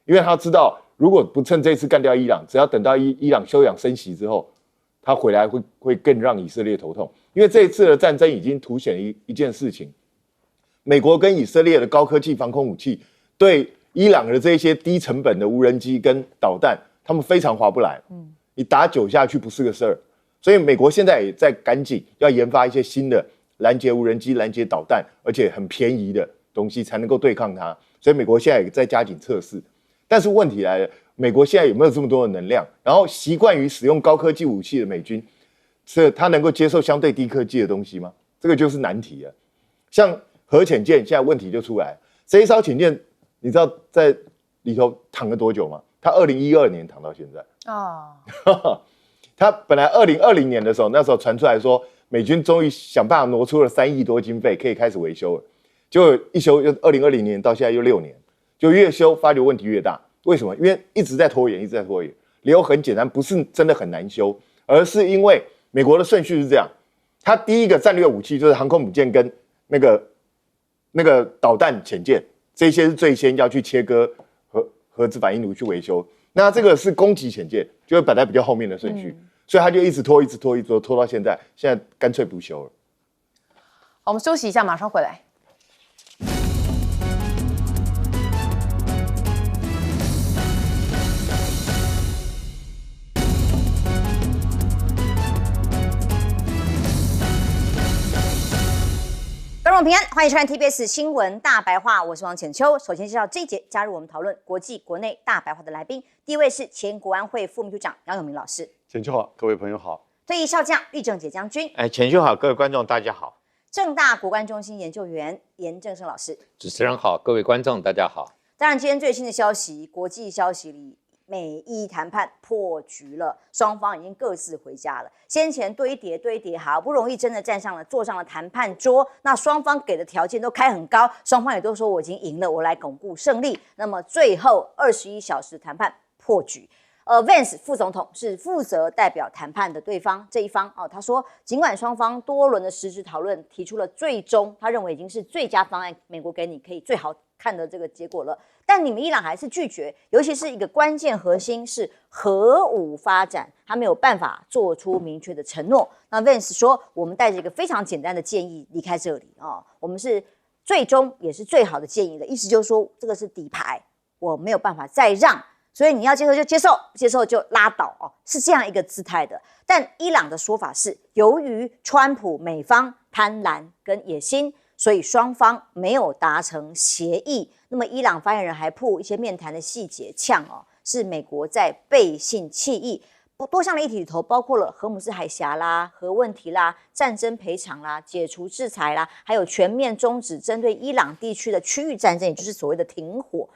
因为他知道如果不趁这次干掉伊朗，只要等到伊朗休养生息之后，他回来会更让以色列头痛，因为这一次的战争已经凸显一件事情：美国跟以色列的高科技防空武器对伊朗的这些低成本的无人机跟导弹，他们非常划不来。你打久下去不是个事儿，所以美国现在也在赶紧要研发一些新的拦截无人机、拦截导弹，而且很便宜的东西才能够对抗它。所以美国现在也在加紧测试。但是问题来了，美国现在有没有这么多的能量？然后习惯于使用高科技武器的美军，是他能够接受相对低科技的东西吗？这个就是难题了。像核潜舰，现在问题就出来了。这一艘潜舰，你知道在里头躺了多久吗？它2012年躺到现在。他本来2020年的时候，那时候传出来说，美军终于想办法挪出了3亿多经费，可以开始维修了。结果一修，又2020年到现在又6年，就越修发觉问题越大。为什么？因为一直在拖延，一直在拖延。理由很简单，不是真的很难修，而是因为美国的顺序是这样：它第一个战略武器就是航空母舰跟那个导弹潜舰，这些是最先要去切割核子反应炉去维修。那这个是攻击潜舰，就会摆在比较后面的顺序，所以他就一直拖到现在干脆不修了。好，我们休息一下，马上回来。观众平安，欢迎收看 TBS 新闻大白话，我是王浅秋。首先介绍这一节加入我们讨论国际国内大白话的来宾，第一位是前国安会副秘书长杨永明老师。浅秋好，各位朋友好。退役少将郁正杰将军。浅秋好，各位观众大家好。政大国关中心研究员严正声老师。主持人好，各位观众大家好。当然，今天最新的消息，国际消息里美伊谈判破局了，双方已经各自回家了。先前堆叠，好不容易真的坐上了谈判桌，那双方给的条件都开很高，双方也都说我已经赢了，我来巩固胜利。那么最后21小时谈判破局。Vance 副总统是负责代表谈判的这一方哦，他说，尽管双方多轮的实质讨论提出了最终他认为已经是最佳方案，美国给你可以最好看的这个结果了，但你们伊朗还是拒绝，尤其是一个关键核心是核武发展，他没有办法做出明确的承诺。那 Vance 说，我们带着一个非常简单的建议离开这里哦，我们是最终也是最好的建议的意思，就是说这个是底牌，我没有办法再让。所以你要接受就接受，不接受就拉倒哦，是这样一个姿态的。但伊朗的说法是，由于川普美方贪婪跟野心，所以双方没有达成协议。那么伊朗发言人还曝一些面谈的细节，呛哦，是美国在背信弃义。多项的议题里头包括了荷姆斯海峡啦、核问题啦、战争赔偿啦、解除制裁啦，还有全面终止针对伊朗地区的区域战争，也就是所谓的停火，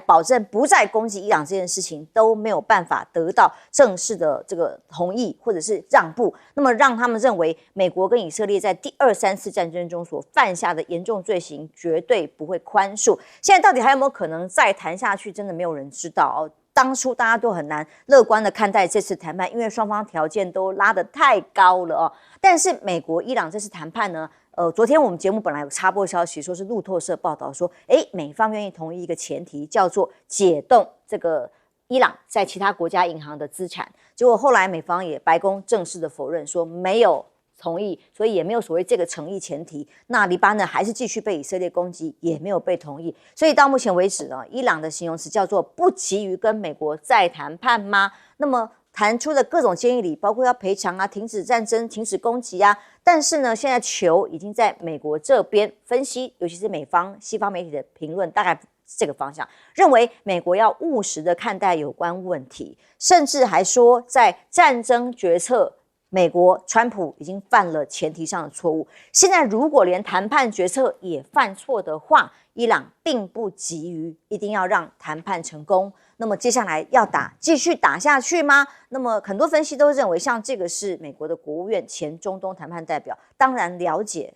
保证不再攻击伊朗这件事情都没有办法得到正式的这个同意或者是让步，那么让他们认为美国跟以色列在第2、3次战争中所犯下的严重罪行绝对不会宽恕。现在到底还有没有可能再谈下去，真的没有人知道哦。当初大家都很难乐观的看待这次谈判，因为双方条件都拉得太高了哦。但是美国伊朗这次谈判呢，昨天我们节目本来有插播消息，说是路透社报道说，美方愿意同意一个前提，叫做解冻这个伊朗在其他国家银行的资产。结果后来美方也白宫正式的否认，说没有同意，所以也没有所谓这个诚意前提。那黎巴嫩还是继续被以色列攻击，也没有被同意。所以到目前为止呢，伊朗的形容词叫做不急于跟美国再谈判吗？那么谈出的各种建议里，包括要赔偿啊、停止战争、停止攻击啊。但是呢，现在球已经在美国这边分析，尤其是美方西方媒体的评论，大概这个方向，认为美国要务实的看待有关问题，甚至还说在战争决策。美国川普已经犯了前提上的错误，现在如果连谈判决策也犯错的话，伊朗并不急于一定要让谈判成功。那么接下来要继续打下去吗？那么很多分析都认为，像这个是美国的国务院前中东谈判代表，当然了解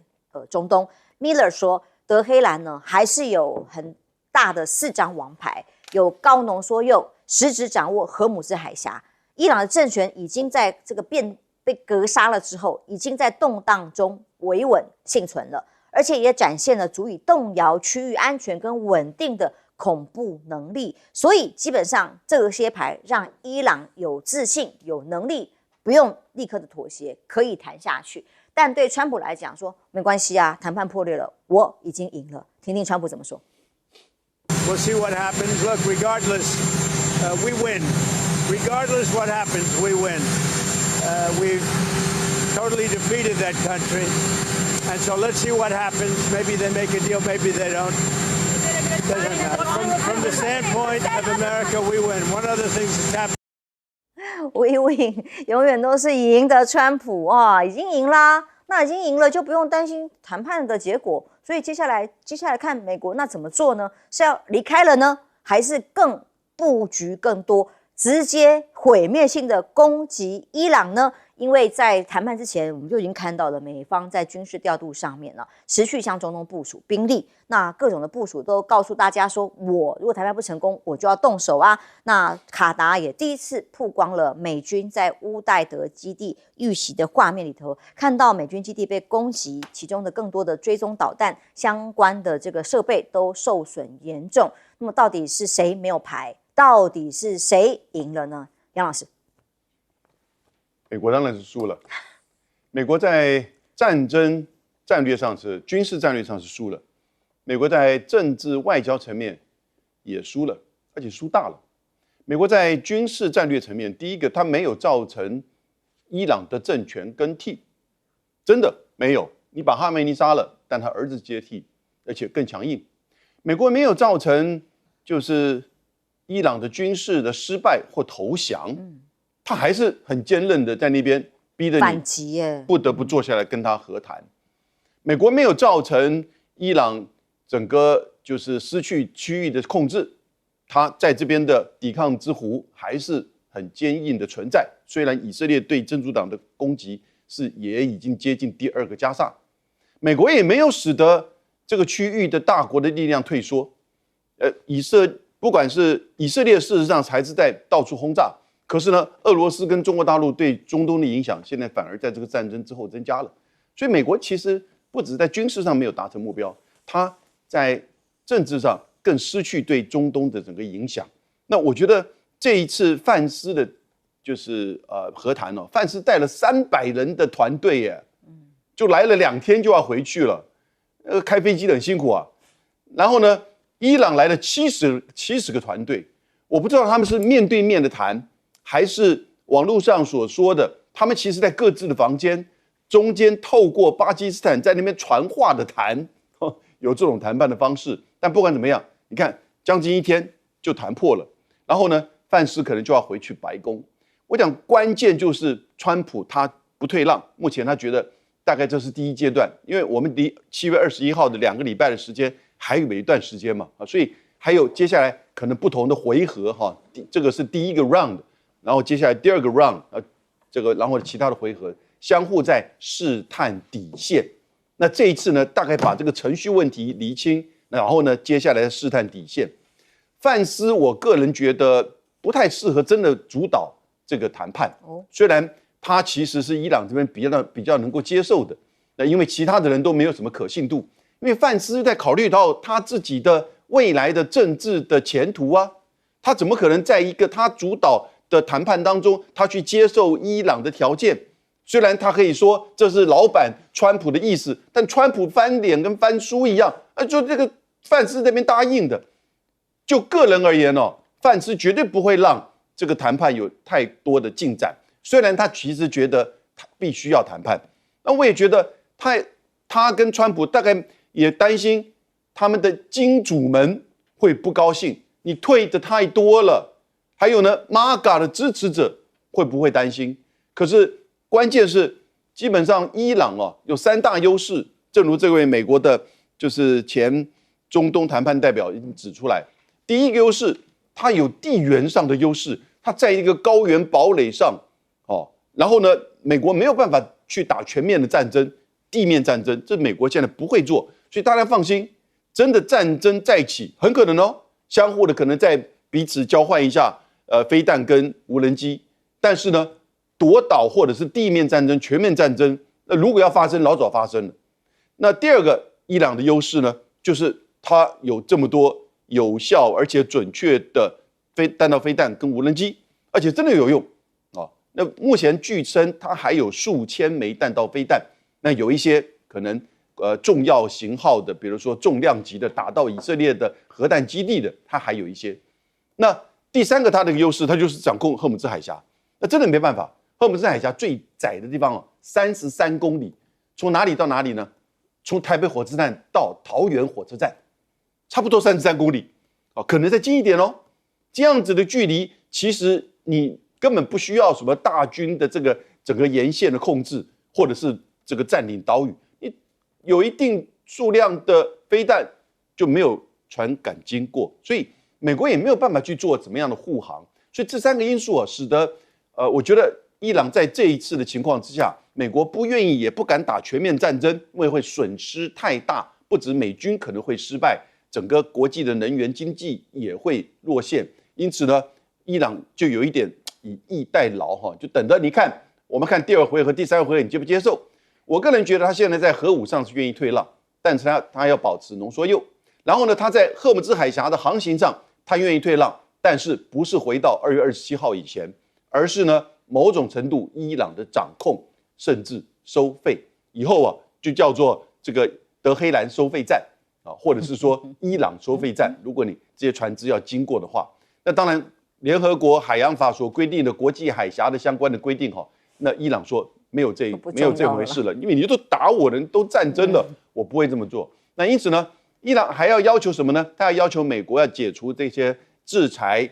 中东。Miller 说，德黑兰呢还是有很大的4张王牌，有高浓缩铀，实质掌握荷姆斯海峡。伊朗的政权已经在这个被格杀了之后，已经在动荡中维稳幸存了，而且也展现了足以动摇区域安全跟稳定的恐怖能力。所以基本上这些牌让伊朗有自信、有能力，不用立刻的妥协，可以谈下去。但对川普来讲说，没关系啊，谈判破裂了，我已经赢了。听听川普怎么说。We'll see what happens. Look, regardless, we win. Regardless what happens, we win. We've totally defeated that country. And so let's see what happens. Maybe they make a deal, maybe they don't. Doesn't matter. From the standpoint of America, we win. One other thing that's happened. We win 永远都是赢的川普啊，已经赢啦。那已经赢了，就不用担心谈判的结果。所以接下来看美国那怎么做呢？是要离开了呢，还是更布局更多？直接毁灭性的攻击伊朗呢？因为在谈判之前，我们就已经看到了美方在军事调度上面呢，持续向中东部署兵力。那各种的部署都告诉大家说，我如果谈判不成功，我就要动手啊。那卡达也第一次曝光了美军在乌代德基地遇袭的画面里头，看到美军基地被攻击，其中的更多的追踪导弹相关的这个设备都受损严重。那么到底是谁没有牌？到底是谁赢了呢？杨老师，美国当然是输了。美国在战争战略上是军事战略上是输了，美国在政治外交层面也输了，而且输大了。美国在军事战略层面，第一个，它没有造成伊朗的政权更替，真的没有。你把哈梅尼杀了，但他儿子接替，而且更强硬。美国没有造成就是伊朗的军事的失败或投降，他还是很坚韧的在那边逼着你反击耶，不得不坐下来跟他和谈。美国没有造成伊朗整个就是失去区域的控制，它在这边的抵抗之湖还是很坚硬的存在。虽然以色列对真主党的攻击也已经接近第2个加萨，美国也没有使得这个区域的大国的力量退缩。不管是以色列，事实上还是在到处轰炸。可是呢，俄罗斯跟中国大陆对中东的影响，现在反而在这个战争之后增加了。所以美国其实不止在军事上没有达成目标，它在政治上更失去对中东的整个影响。那我觉得这一次范斯的，就是和谈哦，范斯带了300人的团队耶，就来了2天就要回去了，开飞机很辛苦啊。然后呢，伊朗来了70个团队，我不知道他们是面对面的谈，还是网络上所说的，他们其实在各自的房间中间透过巴基斯坦在那边传话的谈，有这种谈判的方式。但不管怎么样，你看将近1天就谈破了，然后呢，范斯可能就要回去白宫。我讲关键就是川普他不退让，目前他觉得大概这是第1阶段，因为我们离7月21号的2个礼拜的时间还有一段时间嘛，所以还有接下来可能不同的回合哈，这个是第1个 round， 然后接下来第2个 round， 这个然后其他的回合相互在试探底线。那这一次呢，大概把这个程序问题厘清，然后呢，接下来试探底线。范斯我个人觉得不太适合真的主导这个谈判，虽然他其实是伊朗这边比较能够接受的，那因为其他的人都没有什么可信度，因为范斯在考虑到他自己的未来的政治的前途啊，他怎么可能在一个他主导的谈判当中，他去接受伊朗的条件？虽然他可以说这是老板川普的意思，但川普翻脸跟翻书一样，就这个范斯这边答应的。就个人而言哦，范斯绝对不会让这个谈判有太多的进展。虽然他其实觉得他必须要谈判，那我也觉得他跟川普大概也担心他们的金主们会不高兴，你退的太多了。还有呢 ，MAGA 的支持者会不会担心？可是关键是，基本上伊朗有3大优势，正如这位美国的，就是前中东谈判代表已经指出来。第一个优势，它有地缘上的优势，它在一个高原堡垒上，然后呢，美国没有办法去打全面的战争，地面战争，这美国现在不会做，所以大家放心，真的战争再起，很可能相互的可能在彼此交换一下飞弹跟无人机，但是呢，夺岛或者是地面战争、全面战争，那如果要发生，老早发生了。那第二个，伊朗的优势呢，就是它有这么多有效而且准确的弹道飞弹跟无人机，而且真的有用啊。那目前据称它还有数千枚弹道飞弹，那有一些可能重要型号的，比如说重量级的打到以色列的核弹基地的，它还有一些。那第三个它的优势，它就是掌控赫姆兹海峡。那真的没办法，赫姆兹海峡最窄的地方33公里，从哪里到哪里呢？从台北火车站到桃园火车站，差不多33公里，可能再近一点哦。这样子的距离，其实你根本不需要什么大军的这个整个沿线的控制，或者是这个占领岛屿，你有一定数量的飞弹就没有船敢经过，所以美国也没有办法去做怎么样的护航。所以这3个因素使得我觉得伊朗在这一次的情况之下，美国不愿意也不敢打全面战争，因为会损失太大，不止美军可能会失败，整个国际的能源经济也会落陷。因此呢，伊朗就有一点以逸待劳就等着你看，我们看第2回合、第3回合你接不接受？我个人觉得他现在在核武上是愿意退让，但是他要保持浓缩铀。然后呢，他在赫姆兹海峡的航行上，他愿意退让，但是不是回到2月27号以前，而是呢某种程度伊朗的掌控，甚至收费。以后就叫做这个德黑兰收费站或者是说伊朗收费站。如果你这些船只要经过的话，那当然联合国海洋法所规定的国际海峡的相关的规定那伊朗说没有这回事了，因为你都打我人，都战争了，我不会这么做。那因此呢，伊朗还要要求什么呢？他要要求美国要解除这些制裁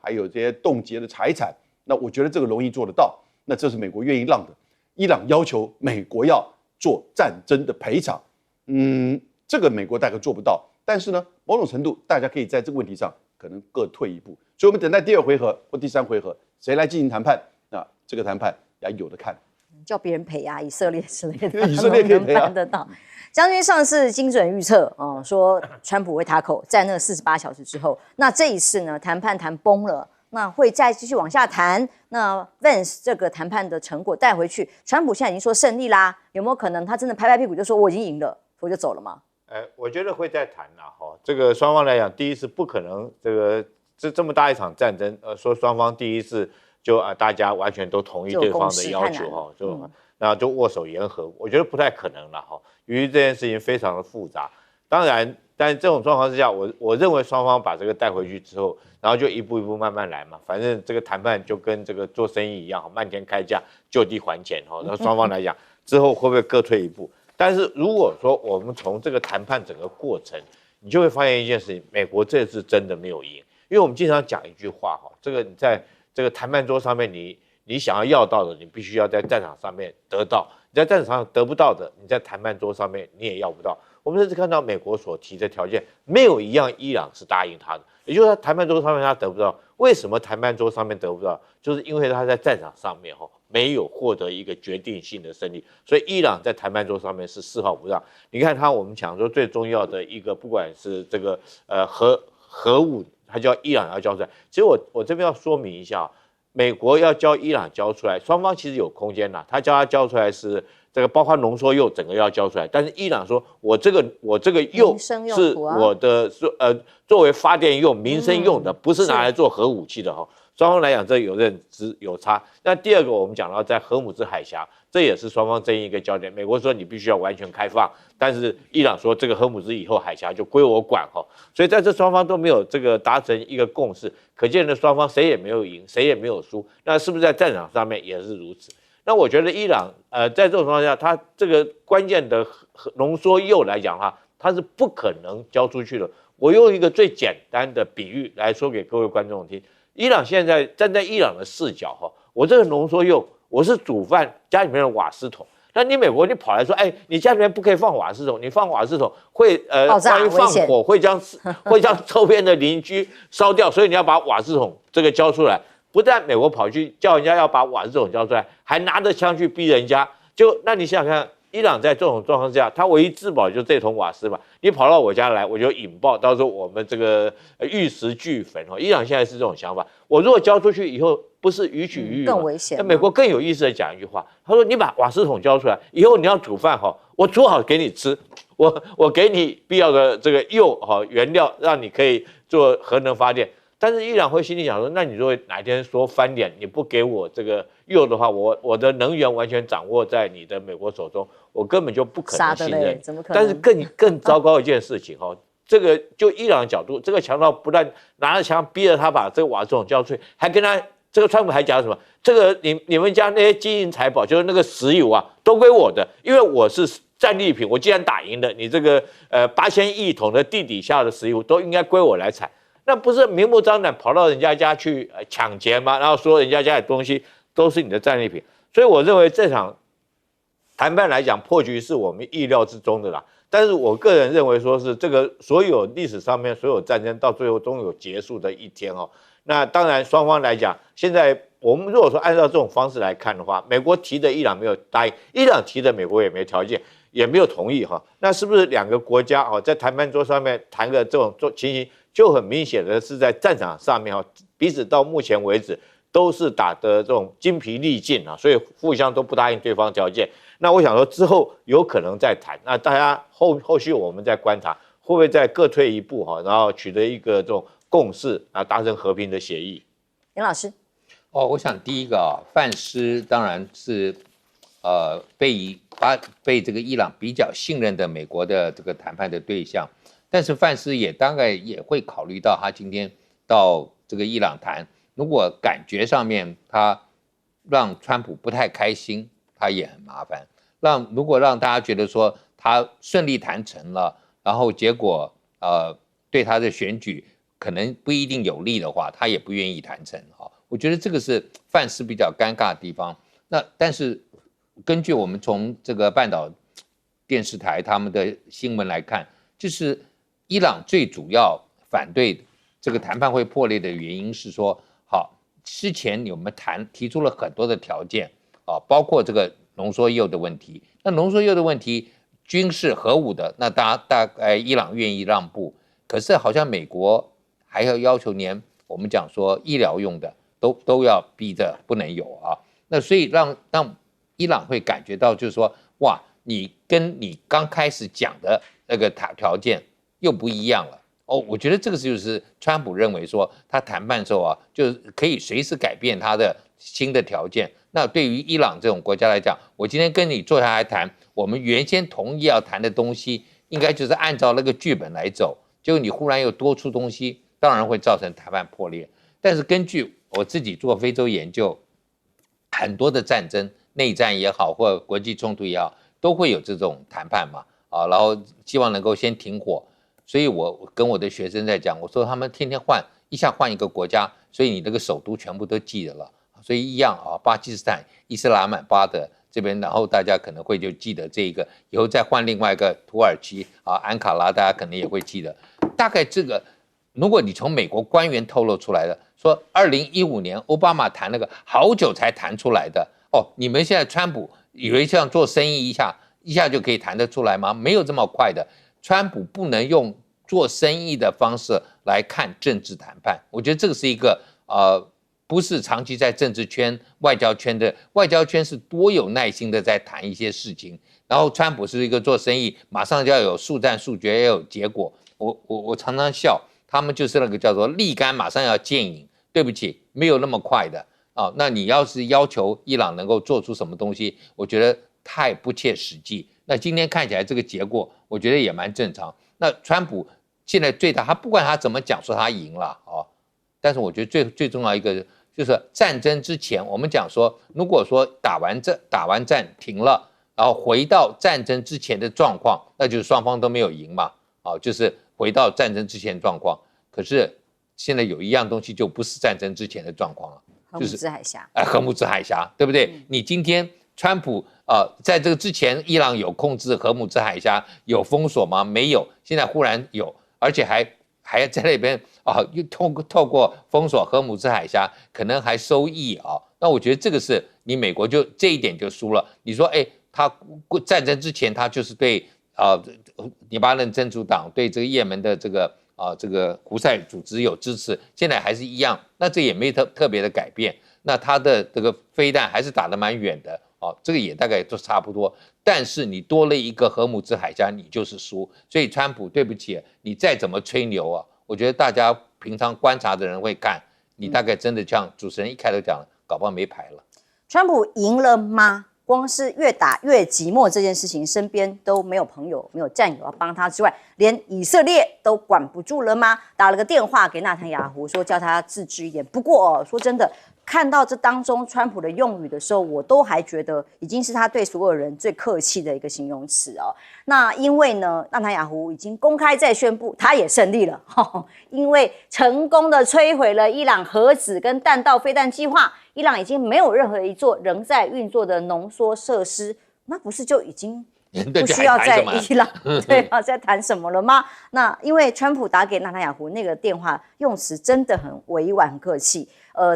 还有这些冻结的财产。那我觉得这个容易做得到，那这是美国愿意让的。伊朗要求美国要做战争的赔偿，这个美国大概做不到，但是呢，某种程度大家可以在这个问题上可能各退一步。所以我们等待第2回合或第3回合，谁来进行谈判？那这个谈判要有的看。叫别人赔啊，以色列之类的，以色列可以赔啊办得到。将军上次精准预测说川普会塔口，在那48小时之后，那这一次呢，谈判谈崩了，那会再继续往下谈。那 Vance 这个谈判的成果带回去，川普现在已经说胜利啦，有没有可能他真的拍拍屁股就说我已经赢了，我就走了吗？我觉得会再谈啦，这个双方来讲，第一次不可能这么大一场战争，说双方第一次就大家完全都同意对方的要求那就握手言和，我觉得不太可能了由于这件事情非常的复杂，当然，但这种状况之下，我认为双方把这个带回去之后，然后就一步一步慢慢来嘛，反正这个谈判就跟这个做生意一样，漫天开价，就地还钱那双方来讲，之后会不会各退一步？但是如果说我们从这个谈判整个过程，你就会发现一件事情，美国这次真的没有赢，因为我们经常讲一句话这个你在这个谈判桌上面你想要到的，你必须要在战场上面得到；你在战场上得不到的，你在谈判桌上面你也要不到。我们甚至看到美国所提的条件，没有一样伊朗是答应他的，也就是说谈判桌上面他得不到。为什么谈判桌上面得不到？就是因为他在战场上面没有获得一个决定性的胜利，所以伊朗在谈判桌上面是丝毫不让。你看我们讲说最重要的一个，不管是这个核武，他叫伊朗要交出来。其实我这边要说明一下。美国要交伊朗交出来，双方其实有空间啦。他叫他交出来是这个，包括浓缩铀整个要交出来。但是伊朗说，我这个铀是我的作为发电用、民生用的，不是拿来做核武器的双方来讲，这有认知有差。那第二个，我们讲到在荷姆兹海峡，这也是双方争议一个焦点。美国说你必须要完全开放，但是伊朗说这个荷姆兹以后海峡就归我管所以在这双方都没有这个达成一个共识，可见的双方谁也没有赢，谁也没有输。那是不是在战场上面也是如此？那我觉得伊朗在这种情况下，它这个关键的浓缩铀来讲的话，它是不可能交出去的。我用一个最简单的比喻来说给各位观众听。伊朗现在站在伊朗的视角我这个浓缩铀，我是煮饭家里面的瓦斯桶，那你美国你跑来说，你家里面不可以放瓦斯桶，你放瓦斯桶会万一放火会将周边的邻居烧掉，所以你要把瓦斯桶这个交出来。不但美国跑去叫人家要把瓦斯桶交出来，还拿着枪去逼人家。那你想想看，伊朗在这种状况下，他唯一自保就是这桶瓦斯嘛。你跑到我家来，我就引爆，到时候我们这个玉石俱焚伊朗现在是这种想法。我如果交出去以后，不是予取予予吗？更危险。那美国更有意思的讲一句话，他说：“你把瓦斯桶交出来以后，你要煮饭我煮好给你吃，我给你必要的这个铀原料，让你可以做核能发电。”但是伊朗会心里想说，那你如果哪一天说翻脸，你不给我这个铀的话，我的能源完全掌握在你的美国手中，我根本就不可能信任。怎么可能？但是更糟糕一件事情这个就伊朗的角度，这个强盗不但拿着枪逼着他把这个瓦斯桶交出去，还跟他这个川普还讲什么？这个你们家那些金银财宝，就是那个石油都归我的，因为我是战利品，我既然打赢了，你这个8000亿桶的地底下的石油都应该归我来采。那不是明目张胆跑到人家家去抢劫吗？然后说人家家的东西都是你的战利品，所以我认为这场谈判来讲，破局是我们意料之中的啦。但是我个人认为，说是这个所有历史上面所有战争到最后都有结束的一天那当然双方来讲，现在我们如果说按照这种方式来看的话，美国提的伊朗没有答应，伊朗提的美国也没条件，也没有同意那是不是两个国家在谈判桌上面谈个这种情形？就很明显的是在战场上面彼此到目前为止都是打得这种精疲力尽所以互相都不答应对方条件。那我想说之后有可能再谈，那大家后续我们再观察会不会再各退一步然后取得一个这种共识达成和平的协议。杨老师，我想第一个范斯当然是被这个伊朗比较信任的美国的这个谈判的对象。但是范斯也大概也会考虑到，他今天到这个伊朗谈，如果感觉上面他让川普不太开心，他也很麻烦。如果让大家觉得说他顺利谈成了，然后结果对他的选举可能不一定有利的话，他也不愿意谈成我觉得这个是范斯比较尴尬的地方。但是根据我们从这个半岛电视台他们的新闻来看，就是伊朗最主要反对这个谈判会破裂的原因是说，好，之前我们提出了很多的条件啊，包括这个浓缩铀的问题。那浓缩铀的问题，军事核武的，那大概伊朗愿意让步，可是好像美国还要求连我们讲说医疗用的都要逼着不能有啊。那所以让伊朗会感觉到就是说，哇，你跟你刚开始讲的那个条件又不一样了。哦，我觉得这个就是川普认为说，他谈判的时候啊，就是可以随时改变他的新的条件。那对于伊朗这种国家来讲，我今天跟你坐下来谈，我们原先同意要谈的东西，应该就是按照那个剧本来走。结果你忽然又多出东西，当然会造成谈判破裂。但是根据我自己做非洲研究，很多的战争，内战也好，或者国际冲突也好，都会有这种谈判嘛，啊，然后希望能够先停火。所以我跟我的学生在讲，我说他们天天一下换一个国家，所以你那个首都全部都记得了。所以一样啊，巴基斯坦伊斯兰曼巴德这边，然后大家可能会就记得这个，以后再换另外一个土耳其啊安卡拉，大家可能也会记得。大概这个，如果你从美国官员透露出来的，说2015年奥巴马谈那个好久才谈出来的，哦，你们现在川普以为像做生意一下就可以谈得出来吗？没有这么快的。川普不能用做生意的方式来看政治谈判，我觉得这个是一个不是长期在政治圈、外交圈的，外交圈是多有耐心的在谈一些事情，然后川普是一个做生意，马上就要有速战速决，要有结果。我常常笑，他们就是那个叫做立竿马上要见影，对不起，没有那么快的啊。那你要是要求伊朗能够做出什么东西，我觉得太不切实际。那今天看起来这个结果，我觉得也蛮正常。那川普现在最大，他不管他怎么讲说他赢了啊，但是我觉得最重要一个就是战争之前，我们讲说，如果说打完战停了，然后回到战争之前的状况，那就是双方都没有赢嘛，啊，就是回到战争之前的状况。可是现在有一样东西就不是战争之前的状况了，就是荷姆兹海峡，荷姆兹海峡，对不对？你今天川普在这个之前，伊朗有控制荷姆兹海峡，有封锁吗？没有，现在忽然有，而且还在那边又透过封锁荷姆兹海峡，可能还收益啊。那我觉得这个是你美国就这一点就输了。你说，他战争之前他就是对黎巴嫩真主党对这个也门的这个胡塞组织有支持，现在还是一样，那这也没特别的改变。那他的这个飞弹还是打得蛮远的。这个也大概都差不多，但是你多了一个荷姆兹海峡，你就是输。所以川普，对不起，你再怎么吹牛啊，我觉得大家平常观察的人会看，你大概真的像主持人一开头讲的，搞不好没牌了。川普赢了吗？光是越打越寂寞这件事情，身边都没有朋友、没有战友要帮他之外，连以色列都管不住了吗？打了个电话给纳坦雅胡，说叫他自制一点。不过说真的，看到这当中川普的用语的时候，我都还觉得已经是他对所有人最客气的一个形容词哦。那因为呢，纳坦雅胡已经公开在宣布他也胜利了，因为成功的摧毁了伊朗核子跟弹道飞弹计划，伊朗已经没有任何一座仍在运作的浓缩设施，那不是就已经不需要在伊朗在谈什么了吗？那因为川普打给纳坦雅胡那个电话用词真的很委婉很客气，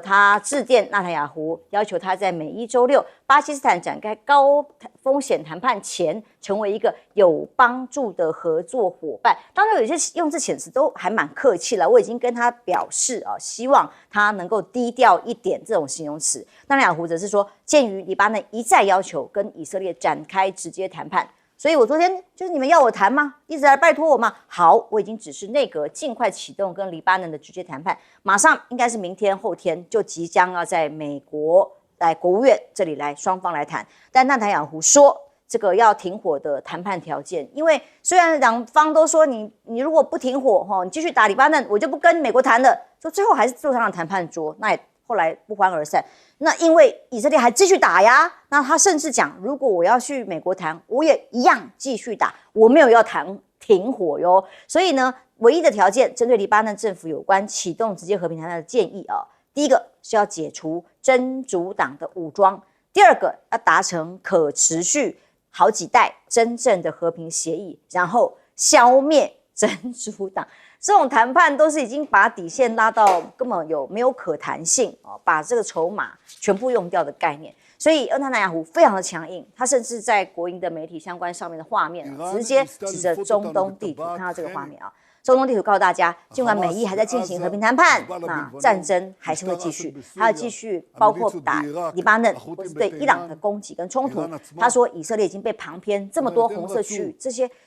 他致电纳坦雅胡，要求他在每一周六巴基斯坦展开高风险谈判前，成为一个有帮助的合作伙伴。当然有些用字遣词都还蛮客气了，我已经跟他表示希望他能够低调一点这种形容词。纳坦雅胡则是说，鉴于黎巴嫩一再要求跟以色列展开直接谈判，所以我昨天就是你们要我谈吗？一直来拜托我吗？好，我已经指示内阁尽快启动跟黎巴嫩的直接谈判，马上应该是明天后天就即将要在美国来国务院这里来双方来谈。但纳坦雅胡说，这个要停火的谈判条件，因为虽然两方都说你如果不停火你继续打黎巴嫩，我就不跟美国谈了，就最后还是坐上了谈判桌，那也后来不欢而散。那因为以色列还继续打呀，那他甚至讲，如果我要去美国谈，我也一样继续打，我没有要谈停火哟。所以呢，唯一的条件针对黎巴嫩政府有关启动直接和平谈判的建议第一个是要解除真主党的武装，第二个要达成可持续好几代真正的和平协议，然后消灭真主党。这种谈判都是已经把底线拉到根本没有可谈性哦，把这个筹码全部用掉的概念。所以内塔尼亚胡非常的强硬，他甚至在国营的媒体相关上面的画面直接指着中东地图，看到这个画面啊。中东地图告诉大家，尽管美伊还在进行和平谈判，那战争还是会继续，还要继续包括打黎巴嫩或是对伊朗的攻击跟冲突。他说，以色列已经被旁边这么多红色区域，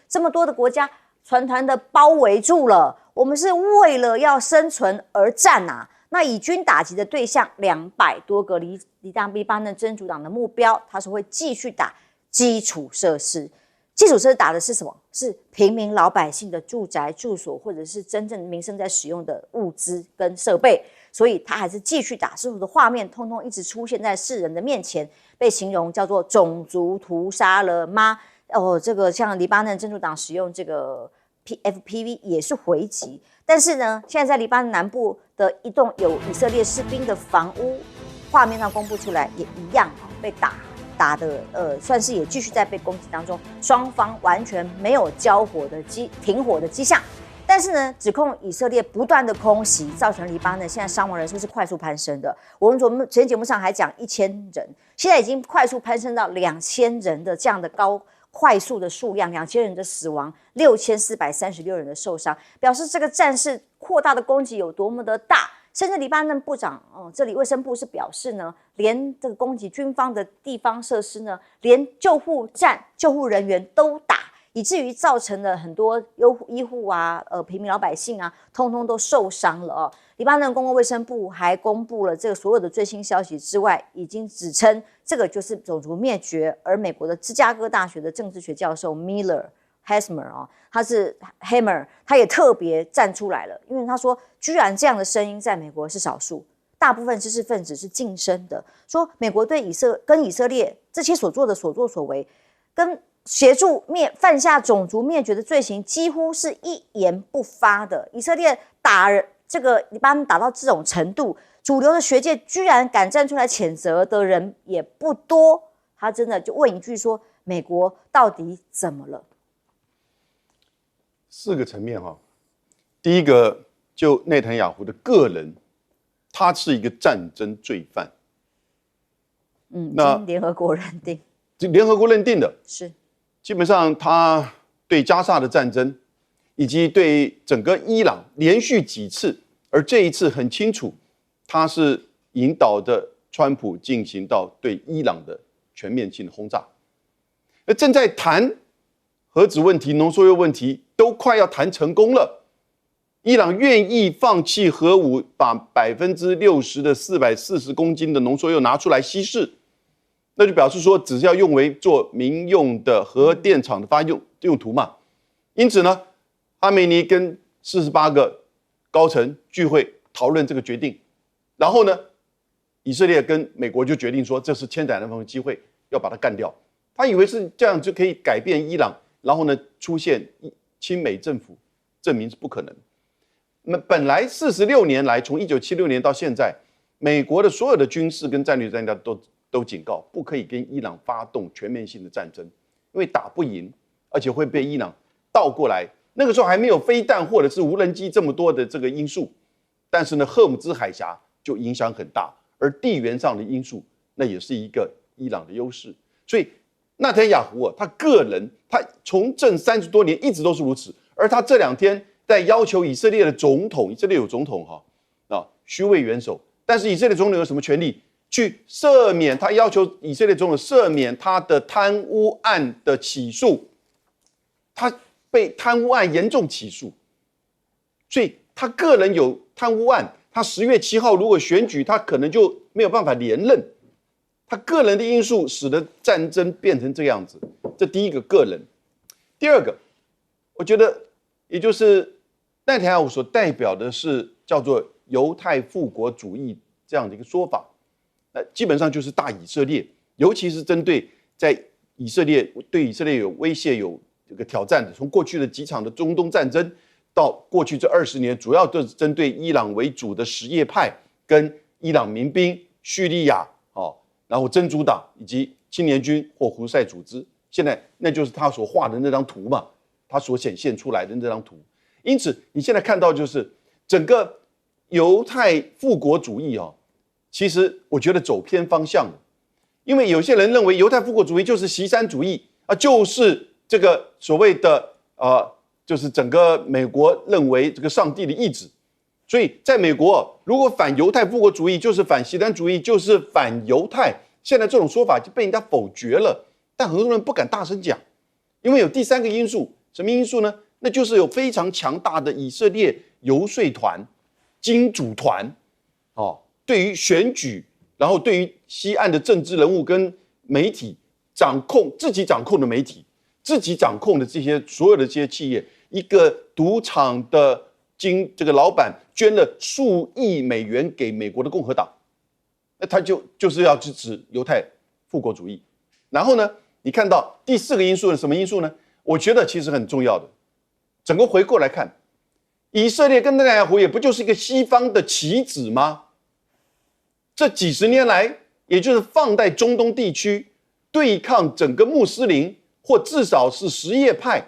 这么多的国家团团的包围住了。我们是为了要生存而战啊！那以军打击的对象200多个黎巴嫩真主党的目标，他说会继续打基础设施。基础设施打的是什么？是平民老百姓的住宅、住所，或者是真正民生在使用的物资跟设备。所以他还是继续打，所有的画面通通一直出现在世人的面前，被形容叫做种族屠杀了吗？哦，这个像黎巴嫩真主党使用这个 FPV 也是回击，但是呢，现在在黎巴嫩南部的一栋有以色列士兵的房屋，画面上公布出来也一样被打的算是也继续在被攻击当中，双方完全没有停火的迹象。但是呢，指控以色列不断的空袭，造成黎巴嫩现在伤亡人数是快速攀升的。我们昨天节目上还讲1000人，现在已经快速攀升到2000人的这样的快速的数量，2000人的死亡，6436人的受伤，表示这个战事扩大的攻击有多么的大。甚至黎巴嫩部长，这里卫生部是表示呢，连这个攻击军方的地方设施呢，连救护站救护人员都打，以至于造成了很多医护啊、平民老百姓啊，通通都受伤了哦。黎巴嫩公共卫生部还公布了这个所有的最新消息之外，已经指称这个就是种族灭绝。而美国的芝加哥大学的政治学教授 Hammer 他也特别站出来了，因为他说，居然这样的声音在美国是少数，大部分知识分子是噤声的，说美国对跟以色列这些所作所为，跟协助犯下种族灭绝的罪行，几乎是一言不发的。以色列打这个黎巴嫩打到这种程度，主流的学界居然敢站出来谴责的人也不多。他真的就问一句说，美国到底怎么了？4个层面哈。第一个，就内塔尼亚胡的个人，他是一个战争罪犯。那联合国认定，联合国认定的是，基本上他对加沙的战争，以及对整个伊朗连续几次，而这一次很清楚，他是引导的川普进行到对伊朗的全面性的轰炸，而正在谈核子问题、浓缩铀问题，都快要谈成功了。伊朗愿意放弃核武，把60%的440公斤的浓缩铀拿出来稀释，那就表示说，只是要用为做民用的核电厂的用途嘛。因此呢，哈梅尼跟48个高层聚会讨论这个决定，然后呢，以色列跟美国就决定说，这是千载难逢的机会，要把它干掉。他以为是这样就可以改变伊朗，然后呢，出现亲美政府，证明是不可能。那本来46年来，从1976年到现在，美国的所有的军事跟战略专家都警告，不可以跟伊朗发动全面性的战争，因为打不赢，而且会被伊朗倒过来。那个时候还没有飞弹或者是无人机这么多的这个因素，但是呢，赫姆兹海峡就影响很大，而地缘上的因素那也是一个伊朗的优势。所以纳坦雅胡他个人，他从政30多年一直都是如此，而他这2天在要求以色列的总统，以色列有总统虚位元首，但是以色列总统有什么权利去赦免？他要求以色列总统赦免他的贪污案的起诉，他被贪污案严重起诉，所以他个人有贪污案，他10月7号如果选举，他可能就没有办法连任。他个人的因素使得战争变成这样子，这第一个个人。第二个，我觉得也就是内塔尼亚胡所代表的是叫做犹太复国主义这样的一个说法，基本上就是大以色列，尤其是针对在以色列对以色列有威胁、有这个挑战的，从过去的几场的中东战争到过去这20年，主要都是针对伊朗为主的什叶派跟伊朗民兵、叙利亚然后真主党以及青年军或胡塞组织，现在那就是他所画的那张图嘛，他所显现出来的那张图。因此你现在看到就是整个犹太复国主义其实我觉得走偏方向了，因为有些人认为犹太复国主义就是锡山主义就是这个所谓的就是整个美国认为这个上帝的意志，所以在美国如果反犹太复国主义就是反锡山主义，就是反犹太，现在这种说法就被人家否决了，但很多人不敢大声讲，因为有第三个因素，什么因素呢？那就是有非常强大的以色列游说团、金主团对于选举，然后对于西岸的政治人物跟媒体自己掌控的媒体，自己掌控的这些所有的这些企业，一个赌场的这个老板捐了数亿美元给美国的共和党，那他就是要支持犹太复国主义。然后呢，你看到第四个因素是什么因素呢？我觉得其实很重要的，整个回过来看，以色列跟内塔尼亚胡也不就是一个西方的棋子吗？这几十年来，也就是放在中东地区对抗整个穆斯林或至少是什叶派、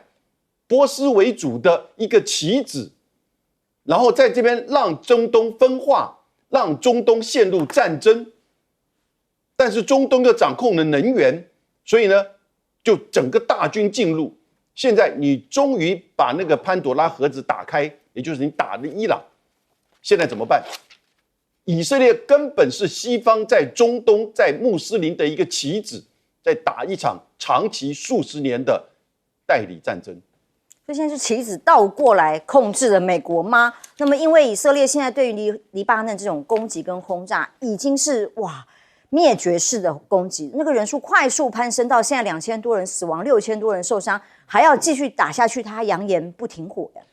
波斯为主的一个棋子，然后在这边让中东分化，让中东陷入战争。但是中东又掌控了能源，所以呢，就整个大军进入。现在你终于把那个潘朵拉盒子打开，也就是你打了伊朗，现在怎么办？以色列根本是西方在中东在穆斯林的一个棋子，在打一场长期数十年的代理战争。所以现在是棋子倒过来控制了美国吗？那么因为以色列现在对于黎巴嫩这种攻击跟轰炸已经是灭绝式的攻击，那个人数快速攀升到现在2000多人死亡，6000多人受伤，还要继续打下去，他扬言不停火呀。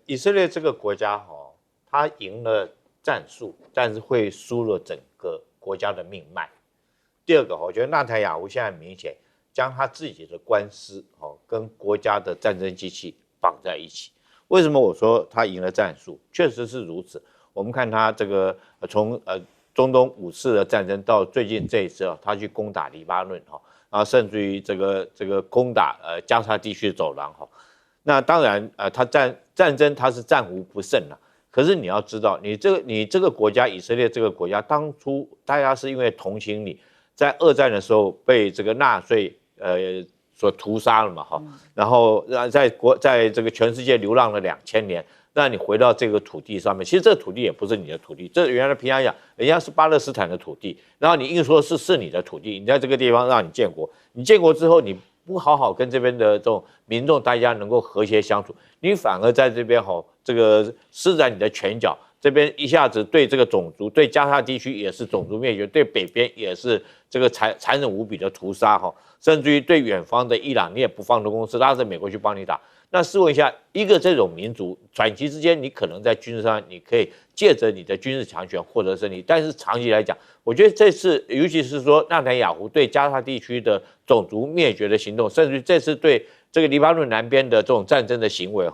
以色列这个国家他赢了战术，但是会输了整个国家的命脉。第二个，我觉得纳坦雅胡现在明显将他自己的官司跟国家的战争机器绑在一起。为什么我说他赢了战术？确实是如此。我们看他这个从中东5次的战争到最近这一次他去攻打黎巴嫩然后甚至于这个攻打加沙地区的走廊那当然他战争他是战无不胜了。可是你要知道，你这个国家以色列这个国家，当初大家是因为同情你，在二战的时候被这个纳粹所屠杀了嘛然后在这个全世界流浪了2000年，让你回到这个土地上面，其实这个土地也不是你的土地，这原来平常讲人家是巴勒斯坦的土地，然后你硬说是你的土地，你在这个地方让你建国，你建国之后你不好好跟这边的这种民众大家能够和谐相处，你反而在这边这个施展你的拳脚，这边一下子对这个种族，对加沙地区也是种族灭绝，对北边也是这个残忍无比的屠杀甚至于对远方的伊朗你也不放过公司，拉着美国去帮你打。那试问一下，一个这种民族短期之间，你可能在军事上你可以借着你的军事强权获得胜利，但是长期来讲，我觉得这次尤其是说纳坦雅胡对加沙地区的种族灭绝的行动，甚至于这次对这个黎巴嫩南边的这种战争的行为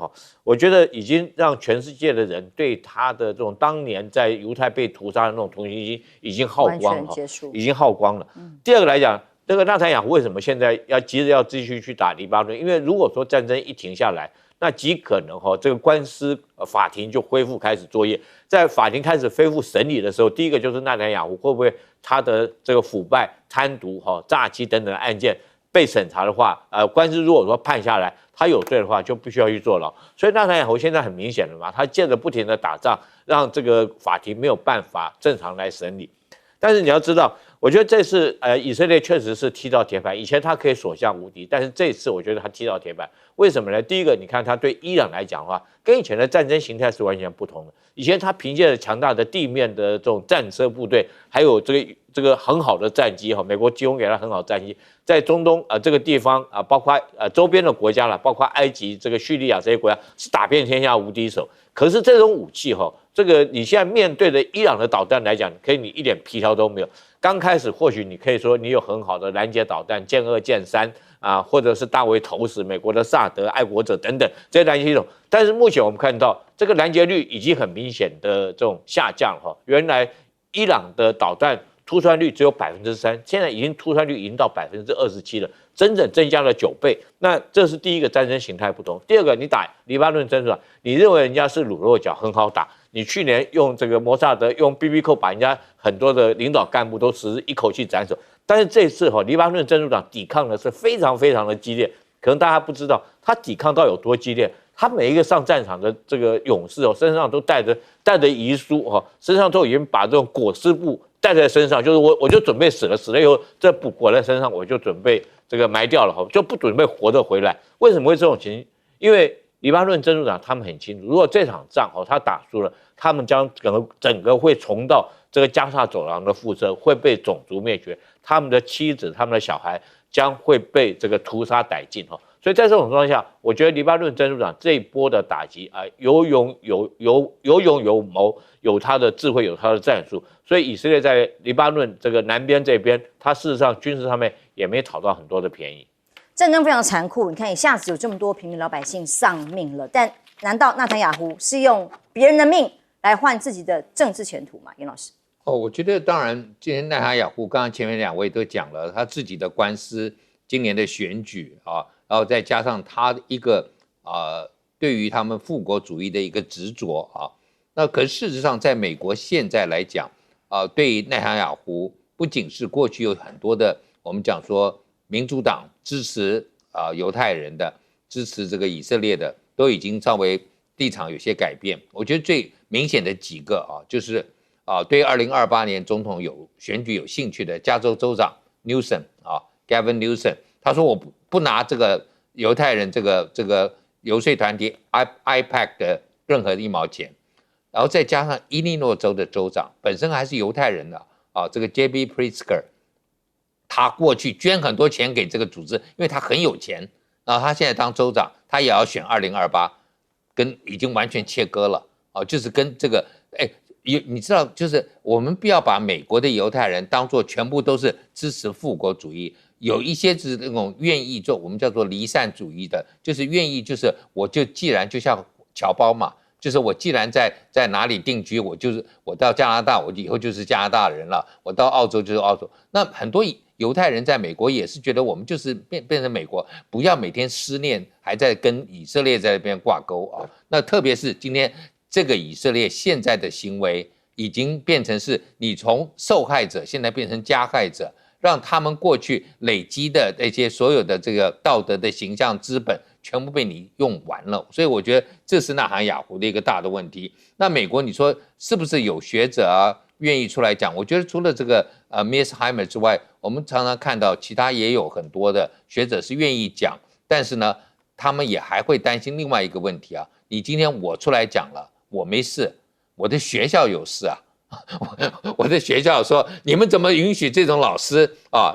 我觉得已经让全世界的人对他的这种当年在犹太被屠杀的那种同情心已经耗光了，已经耗光了。第二个来讲，这个纳坦雅胡为什么现在急着要继续去打黎巴嫩？因为如果说战争一停下来，那极可能这个官司法庭就恢复开始作业。在法庭开始恢复审理的时候，第一个就是纳坦雅胡会不会他的这个腐败、贪渎、诈欺等等的案件被审查的话，官司如果说判下来他有罪的话，就必须要去坐牢。所以纳坦雅胡现在很明显了嘛，他借着不停的打仗，让这个法庭没有办法正常来审理。但是你要知道，我觉得这次以色列确实是踢到铁板，以前他可以所向无敌，但是这次我觉得他踢到铁板。为什么呢？第一个，你看他对伊朗来讲的话，跟以前的战争形态是完全不同的。以前他凭借着强大的地面的这种战车部队，还有这个很好的战机美国提供给他很好的战机，在中东这个地方包括周边的国家了，包括埃及、这个叙利亚这些国家是打遍天下无敌手。可是这种武器这个你现在面对的伊朗的导弹来讲，可以你一点皮条都没有。刚开始或许你可以说你有很好的拦截导弹，歼2、歼3或者是大为投石，美国的萨德、爱国者等等这些拦截系统。但是目前我们看到这个拦截率已经很明显的这种下降原来伊朗的导弹突栓率只有3%，现在已经突栓率已经到27%了，整整增加了9倍。那这是第一个战争形态不同。第二个，你打黎巴嫩珍珠党，你认为人家是卤肉饺很好打，你去年用这个摩萨德用 BB 扣把人家很多的领导干部都一口气斩首，但是这次黎巴嫩珍珠党抵抗的是非常非常的激烈，可能大家不知道他抵抗到有多激烈。他每一个上战场的这个勇士身上都带着遗书身上都已经把这种裹尸布带在身上，就是我就准备死了以后这布裹在身上，我就准备这个埋掉了就不准备活着回来。为什么会这种情形？因为黎巴嫩珍珠党他们很清楚，如果这场仗他打输了，他们将整个会重蹈这个加沙走廊的覆辙，会被种族灭绝，他们的妻子、他们的小孩将会被这个屠杀殆尽所以在这种状况下，我觉得黎巴嫩珍珠党这一波的打击有勇有谋，有他的智慧，有他的战术。所以以色列在黎巴嫩这个南边这边，他事实上军事上面也没讨到很多的便宜。战争非常残酷，你看一下子有这么多平民老百姓丧命了，但难道纳坦雅胡是用别人的命来换自己的政治前途吗？严老师？我觉得当然，今天纳坦雅胡刚刚前面2位都讲了他自己的官司，今年的选举然后再加上他一个对于他们复国主义的一个执着那可是事实上在美国现在来讲对于纳坦雅胡不仅是过去有很多的我们讲说民主党支持犹太人的，支持这个以色列的，都已经稍微立场有些改变。我觉得最明显的几个就是对2028年总统选举有兴趣的加州州长 Newsom Gavin Newsom， 他说我不拿这个犹太人这个游说团体 IPAC 的任何1毛钱，然后再加上伊利诺州的州长本身还是犹太人的这个 JB Pritzker， 他过去捐很多钱给这个组织，因为他很有钱，然后他现在当州长，他也要选2028，跟已经完全切割了就是跟这个你知道，就是我们不要把美国的犹太人当作全部都是支持复国主义，有一些是那种愿意做我们叫做离散主义的，就是愿意就是我就既然就像侨胞嘛，就是我既然在哪里定居，我到加拿大，我以后就是加拿大人了，我到澳洲就是澳洲。那很多犹太人在美国也是觉得我们就是变成美国，不要每天思念，还在跟以色列在那边挂钩那特别是今天这个以色列现在的行为，已经变成是你从受害者现在变成加害者，让他们过去累积的那些所有的这个道德的形象资本全部被你用完了。所以我觉得这是纳坦雅胡的一个大的问题。那美国你说是不是有学者愿意出来讲？我觉得除了这个Mearsheimer 之外，我们常常看到其他也有很多的学者是愿意讲，但是呢他们也还会担心另外一个问题你今天我出来讲了，我没事，我的学校有事我的学校说你们怎么允许这种老师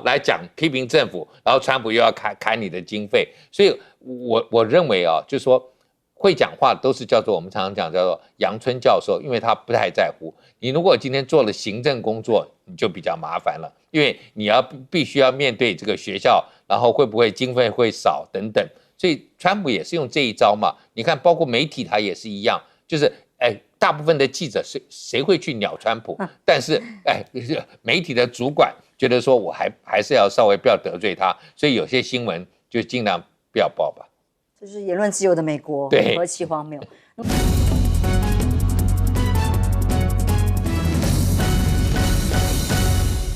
来讲批评政府，然后川普又要砍你的经费。所以我认为就是说会讲话都是叫做我们常常讲叫做阳春教授，因为他不太在乎。你如果今天做了行政工作，你就比较麻烦了，因为你必须要面对这个学校，然后会不会经费会少等等。所以川普也是用这一招嘛。你看包括媒体他也是一样，就是大部分的记者谁会去鸟川普？但是媒体的主管觉得说我还是要稍微不要得罪他，所以有些新闻就尽量不要报吧。这是言论自由的美国，何其荒谬！